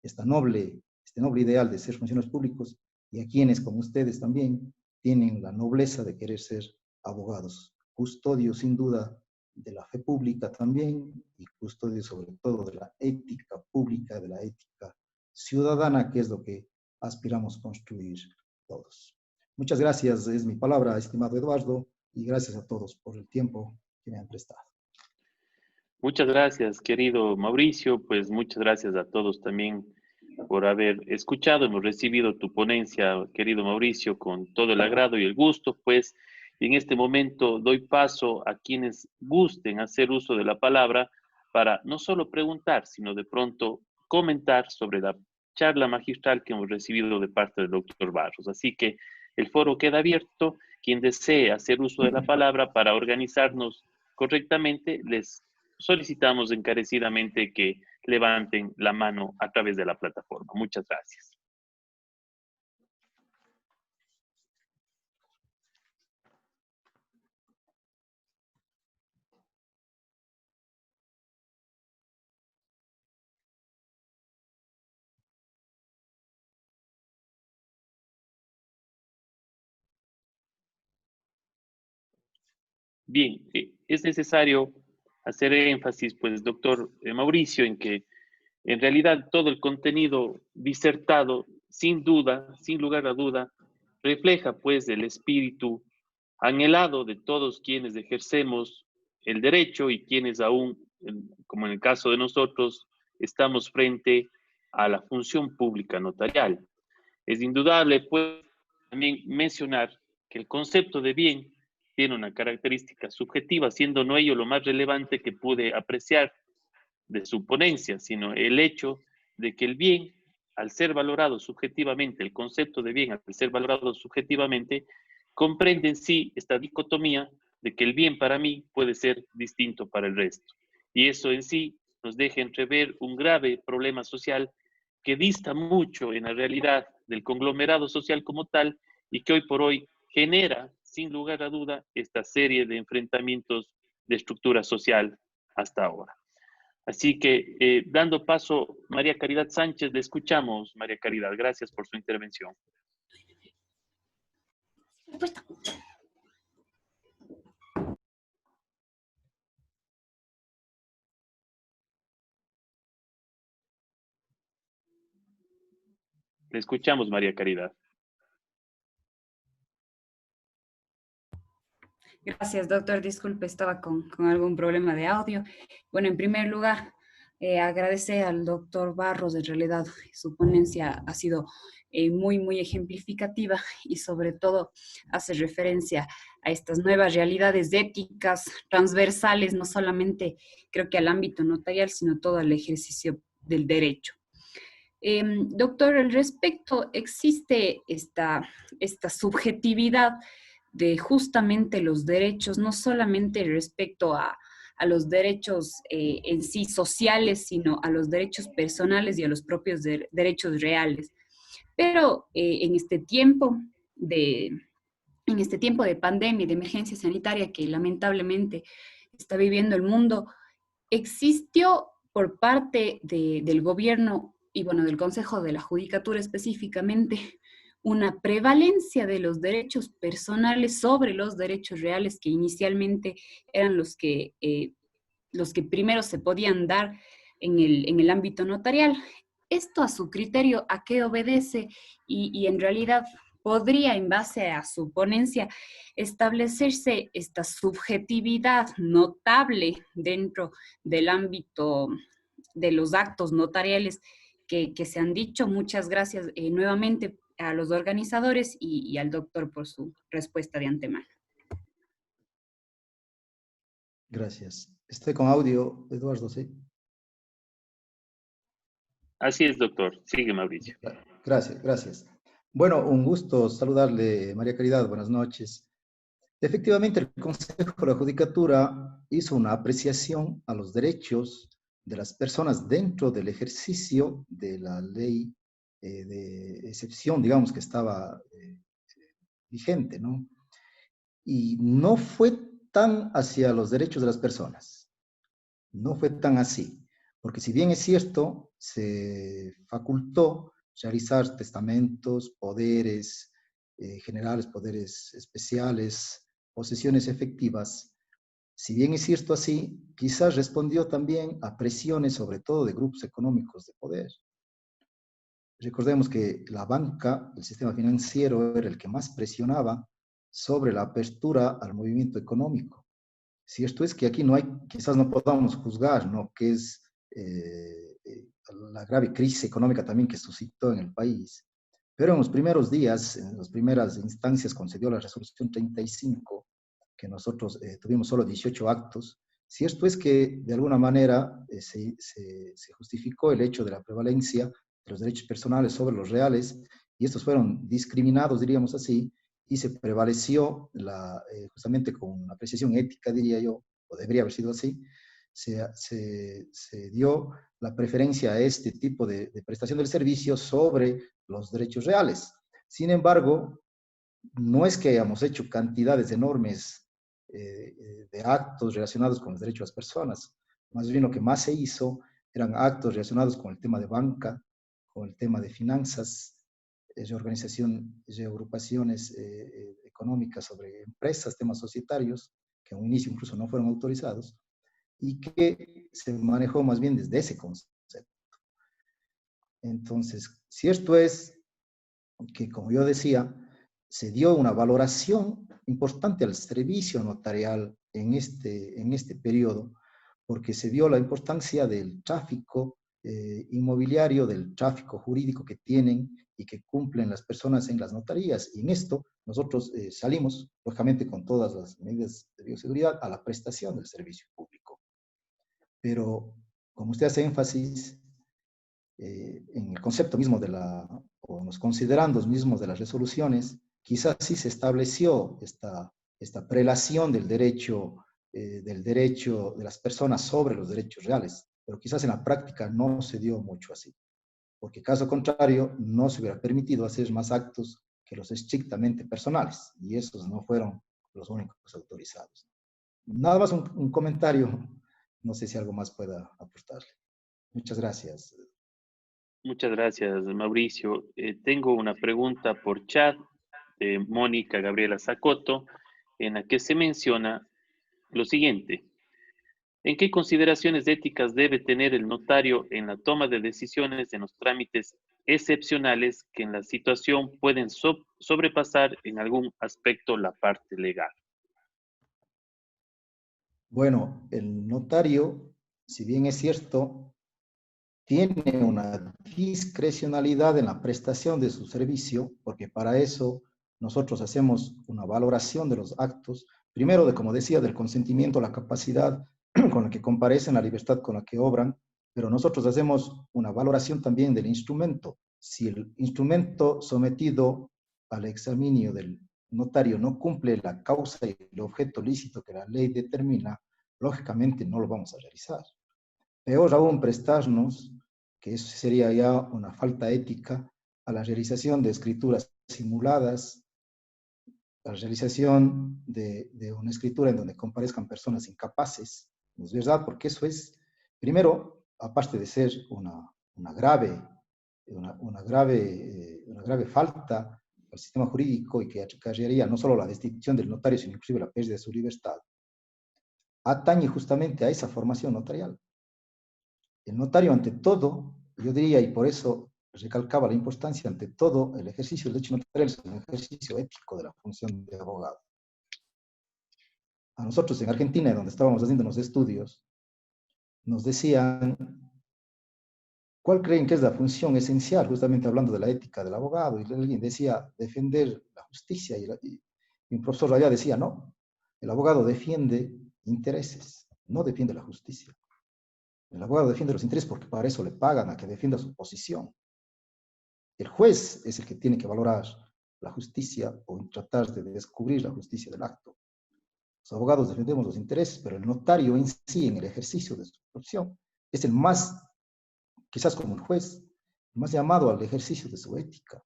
este noble ideal de ser funcionarios públicos y a quienes, como ustedes también, tienen la nobleza de querer ser abogados, custodios sin duda de la fe pública también y custodios sobre todo de la ética pública, de la ética ciudadana, que es lo que aspiramos construir todos. Muchas gracias, es mi palabra, estimado Eduardo. y gracias a todos por el tiempo que me han prestado. Muchas gracias, querido Mauricio. Pues muchas gracias a todos también por haber escuchado. Hemos recibido tu ponencia, querido Mauricio, con todo el agrado y el gusto, pues. Y en este momento doy paso a quienes gusten hacer uso de la palabra para no solo preguntar, sino de pronto comentar sobre la charla magistral que hemos recibido de parte del doctor Barros. Así que el foro queda abierto. Quien desee hacer uso de la palabra para organizarnos correctamente, les solicitamos encarecidamente que levanten la mano a través de la plataforma. Muchas gracias. Bien, es necesario hacer énfasis, pues, doctor Mauricio, en que en realidad todo el contenido disertado, sin duda, sin lugar a duda, refleja, pues, el espíritu anhelado de todos quienes ejercemos el derecho y quienes aún, como en el caso de nosotros, estamos frente a la función pública notarial. Es indudable, pues, también mencionar que el concepto de bien tiene una característica subjetiva, siendo no ello lo más relevante que pude apreciar de su ponencia, sino el hecho de que el bien, al ser valorado subjetivamente, el concepto de bien, al ser valorado subjetivamente, comprende en sí esta dicotomía de que el bien para mí puede ser distinto para el resto. Y eso en sí nos deja entrever un grave problema social que dista mucho en la realidad del conglomerado social como tal y que hoy por hoy genera, sin lugar a duda, esta serie de enfrentamientos de estructura social hasta ahora. Así que, dando paso, María Caridad Sánchez, le escuchamos, María Caridad. Gracias por su intervención. Le escuchamos, María Caridad. Gracias, doctor. Disculpe, estaba con algún problema de audio. Bueno, en primer lugar, agradecer al doctor Barros. En realidad, su ponencia ha sido muy ejemplificativa y sobre todo hace referencia a estas nuevas realidades éticas transversales, no solamente creo que al ámbito notarial, sino todo el ejercicio del derecho. Doctor, al respecto, existe esta subjetividad de justamente los derechos, no solamente respecto a los derechos en sí sociales, sino a los derechos personales y a los propios derechos reales. Pero en este tiempo de pandemia y de emergencia sanitaria que lamentablemente está viviendo el mundo, existió por parte del gobierno y bueno, del Consejo de la Judicatura específicamente, una prevalencia de los derechos personales sobre los derechos reales que inicialmente eran los que primero se podían dar en el ámbito notarial. Esto a su criterio, ¿a qué obedece? Y en realidad podría, en base a su ponencia, establecerse esta subjetividad notable dentro del ámbito de los actos notariales que se han dicho. Muchas gracias nuevamente a los organizadores y al doctor por su respuesta de antemano. Gracias. Estoy con audio, Eduardo, ¿sí? Así es, doctor. Sigue, Mauricio. Gracias. Bueno, un gusto saludarle, María Caridad. Buenas noches. Efectivamente, el Consejo de la Judicatura hizo una apreciación a los derechos de las personas dentro del ejercicio de la ley de excepción, digamos, que estaba vigente, ¿no? Y no fue tan hacia los derechos de las personas. No fue tan así. Porque si bien es cierto, se facultó realizar testamentos, poderes generales, poderes especiales, posesiones efectivas, si bien es cierto así, quizás respondió también a presiones, sobre todo de grupos económicos de poder. Recordemos que la banca, el sistema financiero, era el que más presionaba sobre la apertura al movimiento económico. Cierto es que aquí no hay, quizás no podamos juzgar, ¿no?, que es la grave crisis económica también que suscitó en el país, pero en los primeros días, en las primeras instancias, cuando se dio la resolución 35, que nosotros tuvimos solo 18 actos, cierto es que de alguna manera se justificó el hecho de la prevalencia de los derechos personales sobre los reales, y estos fueron discriminados, diríamos así, y se prevaleció justamente con una apreciación ética, diría yo, o debería haber sido así, se dio la preferencia a este tipo de prestación del servicio sobre los derechos reales. Sin embargo, no es que hayamos hecho cantidades enormes de actos relacionados con los derechos de las personas. Más bien lo que más se hizo eran actos relacionados con el tema de banca, con el tema de finanzas, reorganización, reagrupaciones económicas sobre empresas, temas societarios, que a un inicio incluso no fueron autorizados, y que se manejó más bien desde ese concepto. Entonces, cierto es que, como yo decía, se dio una valoración importante al servicio notarial en este periodo, porque se vio la importancia del tráfico inmobiliario, del tráfico jurídico que tienen y que cumplen las personas en las notarías. Y en esto nosotros salimos, lógicamente con todas las medidas de bioseguridad, a la prestación del servicio público. Pero, como usted hace énfasis, en el concepto mismo o en los considerandos mismos de las resoluciones, quizás sí se estableció esta prelación del derecho de las personas sobre los derechos reales, pero quizás en la práctica no se dio mucho así, porque caso contrario no se hubiera permitido hacer más actos que los estrictamente personales, y esos no fueron los únicos autorizados. Nada más un comentario, no sé si algo más pueda aportarle. Muchas gracias. Muchas gracias, Mauricio. Tengo una pregunta por chat de Mónica Gabriela Zacoto, en la que se menciona lo siguiente. ¿En qué consideraciones éticas debe tener el notario en la toma de decisiones en los trámites excepcionales que en la situación pueden sobrepasar en algún aspecto la parte legal? Bueno, el notario, si bien es cierto, tiene una discrecionalidad en la prestación de su servicio, porque para eso nosotros hacemos una valoración de los actos, primero de, como decía, del consentimiento, la capacidad con la que comparecen, la libertad con la que obran, pero nosotros hacemos una valoración también del instrumento. Si el instrumento sometido al examinio del notario no cumple la causa y el objeto lícito que la ley determina, lógicamente no lo vamos a realizar. Peor aún, prestarnos, que eso sería ya una falta ética, a la realización de escrituras simuladas, a la realización de una escritura en donde comparezcan personas incapaces, ¿no es verdad? Porque eso es, primero, aparte de ser una grave falta al sistema jurídico y que acarrearía no solo la destitución del notario, sino inclusive la pérdida de su libertad, atañe justamente a esa formación notarial. El notario, ante todo, yo diría, y por eso recalcaba la importancia, ante todo, el ejercicio del derecho notarial es un ejercicio ético de la función de abogado. A nosotros en Argentina, donde estábamos haciendo los estudios, nos decían, ¿cuál creen que es la función esencial? Justamente hablando de la ética del abogado, y alguien decía, defender la justicia, y un profesor allá decía, no, el abogado defiende intereses, no defiende la justicia. El abogado defiende los intereses porque para eso le pagan, a que defienda su posición. El juez es el que tiene que valorar la justicia o tratar de descubrir la justicia del acto. Los abogados defendemos los intereses, pero el notario en sí, en el ejercicio de su profesión, es el más, quizás como el juez, el más llamado al ejercicio de su ética.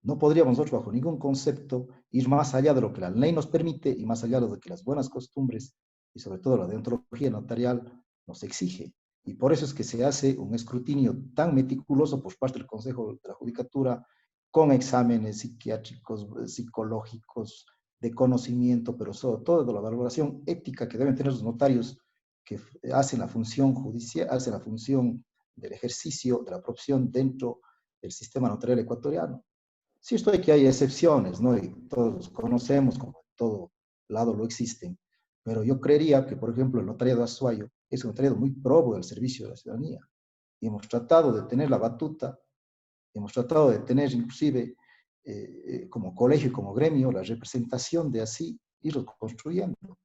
No podríamos nosotros, bajo ningún concepto, ir más allá de lo que la ley nos permite y más allá de lo que las buenas costumbres y sobre todo la deontología notarial nos exige. Y por eso es que se hace un escrutinio tan meticuloso por parte del Consejo de la Judicatura, con exámenes psiquiátricos, psicológicos, de conocimiento, pero sobre todo de la valoración ética que deben tener los notarios que hacen la función judicial, hacen la función del ejercicio de la profesión dentro del sistema notarial ecuatoriano. Cierto es que hay excepciones, ¿no? Y todos conocemos, como en todo lado lo existen, pero yo creería que, por ejemplo, el notariado de Azuayo es un notariado muy probo del servicio de la ciudadanía. Y hemos tratado de tener la batuta, hemos tratado de tener inclusive como colegio y como gremio la representación de así irlo construyendo.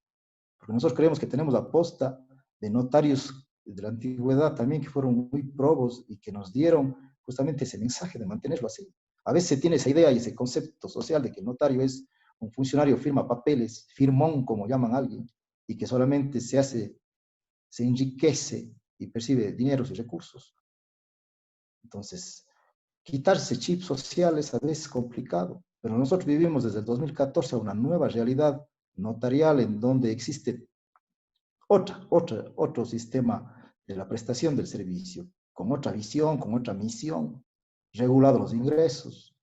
Porque nosotros creemos que tenemos la posta de notarios de la antigüedad también que fueron muy probos y que nos dieron justamente ese mensaje de mantenerlo así. A veces se tiene esa idea y ese concepto social de que el notario es un funcionario, firma papeles, firmón, como llaman a alguien, y que solamente se enriquece y percibe dineros y recursos. Entonces, quitarse chips sociales a veces es complicado, pero nosotros vivimos desde el 2014 una nueva realidad notarial en donde existe otro sistema de la prestación del servicio, con otra visión, con otra misión, regulados los ingresos.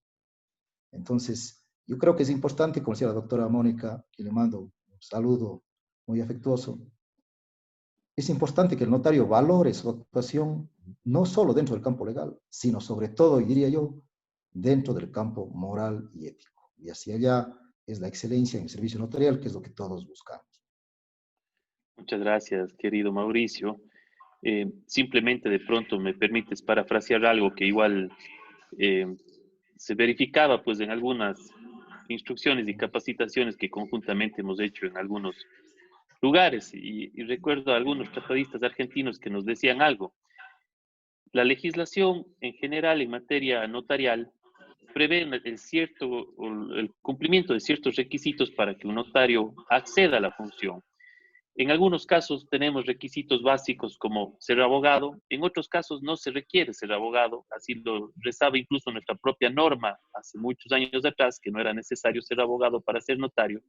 Entonces, yo creo que es importante, como decía la doctora Mónica, y le mando un saludo muy afectuoso, es importante que el notario valore su actuación no solo dentro del campo legal, sino sobre todo, y diría yo, dentro del campo moral y ético. Y hacia allá es la excelencia en el servicio notarial, que es lo que todos buscamos. Muchas gracias, querido Mauricio. Simplemente de pronto me permites parafrasear algo que igual se verificaba pues en algunas instrucciones y capacitaciones que conjuntamente hemos hecho en algunos lugares y recuerdo a algunos tratadistas argentinos que nos decían algo. La legislación en general en materia notarial prevé el cumplimiento de ciertos requisitos para que un notario acceda a la función. En algunos casos tenemos requisitos básicos como ser abogado, en otros casos no se requiere ser abogado, así lo rezaba incluso nuestra propia norma hace muchos años atrás, que no era necesario ser abogado para ser notario.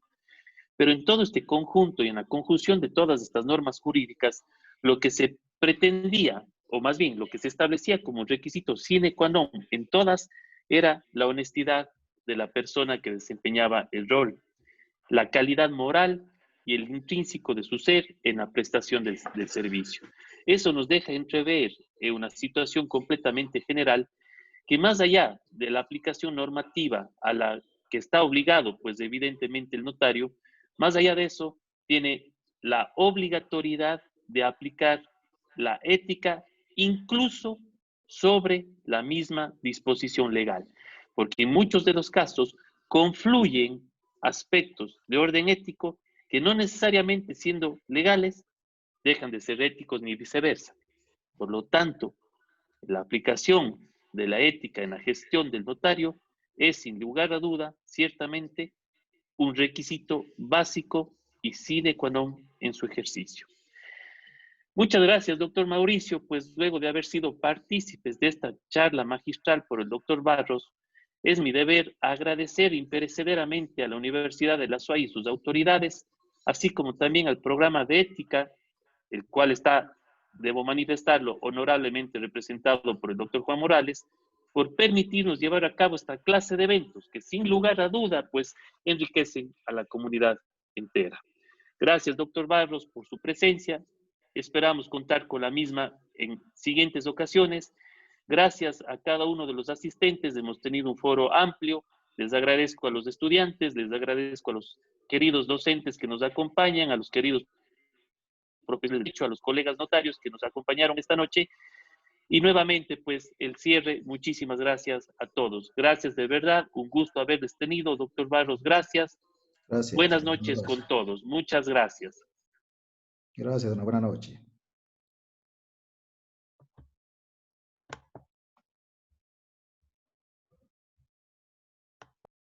Pero en todo este conjunto y en la conjunción de todas estas normas jurídicas, lo que se pretendía, o más bien lo que se establecía como requisito sine qua non en todas, era la honestidad de la persona que desempeñaba el rol, la calidad moral y el intrínseco de su ser en la prestación del servicio. Eso nos deja entrever en una situación completamente general que más allá de la aplicación normativa a la que está obligado, pues evidentemente el notario, más allá de eso, tiene la obligatoriedad de aplicar la ética incluso sobre la misma disposición legal, porque en muchos de los casos confluyen aspectos de orden ético que no necesariamente siendo legales dejan de ser éticos ni viceversa. Por lo tanto, la aplicación de la ética en la gestión del notario es, sin lugar a duda, ciertamente un requisito básico y sine qua non en su ejercicio. Muchas gracias, doctor Mauricio, pues luego de haber sido partícipes de esta charla magistral por el doctor Barros, es mi deber agradecer imperecederamente a la Universidad de la SUAY y sus autoridades, así como también al programa de ética, el cual está, debo manifestarlo, honorablemente representado por el doctor Juan Morales, por permitirnos llevar a cabo esta clase de eventos que sin lugar a duda, pues, enriquecen a la comunidad entera. Gracias, doctor Barros, por su presencia. Esperamos contar con la misma en siguientes ocasiones. Gracias a cada uno de los asistentes. Hemos tenido un foro amplio. Les agradezco a los estudiantes, les agradezco a los queridos docentes que nos acompañan, a los queridos profesores, a los colegas notarios que nos acompañaron esta noche. Y nuevamente, pues, el cierre, muchísimas gracias a todos. Gracias de verdad, un gusto haberles tenido, doctor Barros, gracias. Gracias. Buenas noches con todos, muchas gracias. Gracias, una buena noche.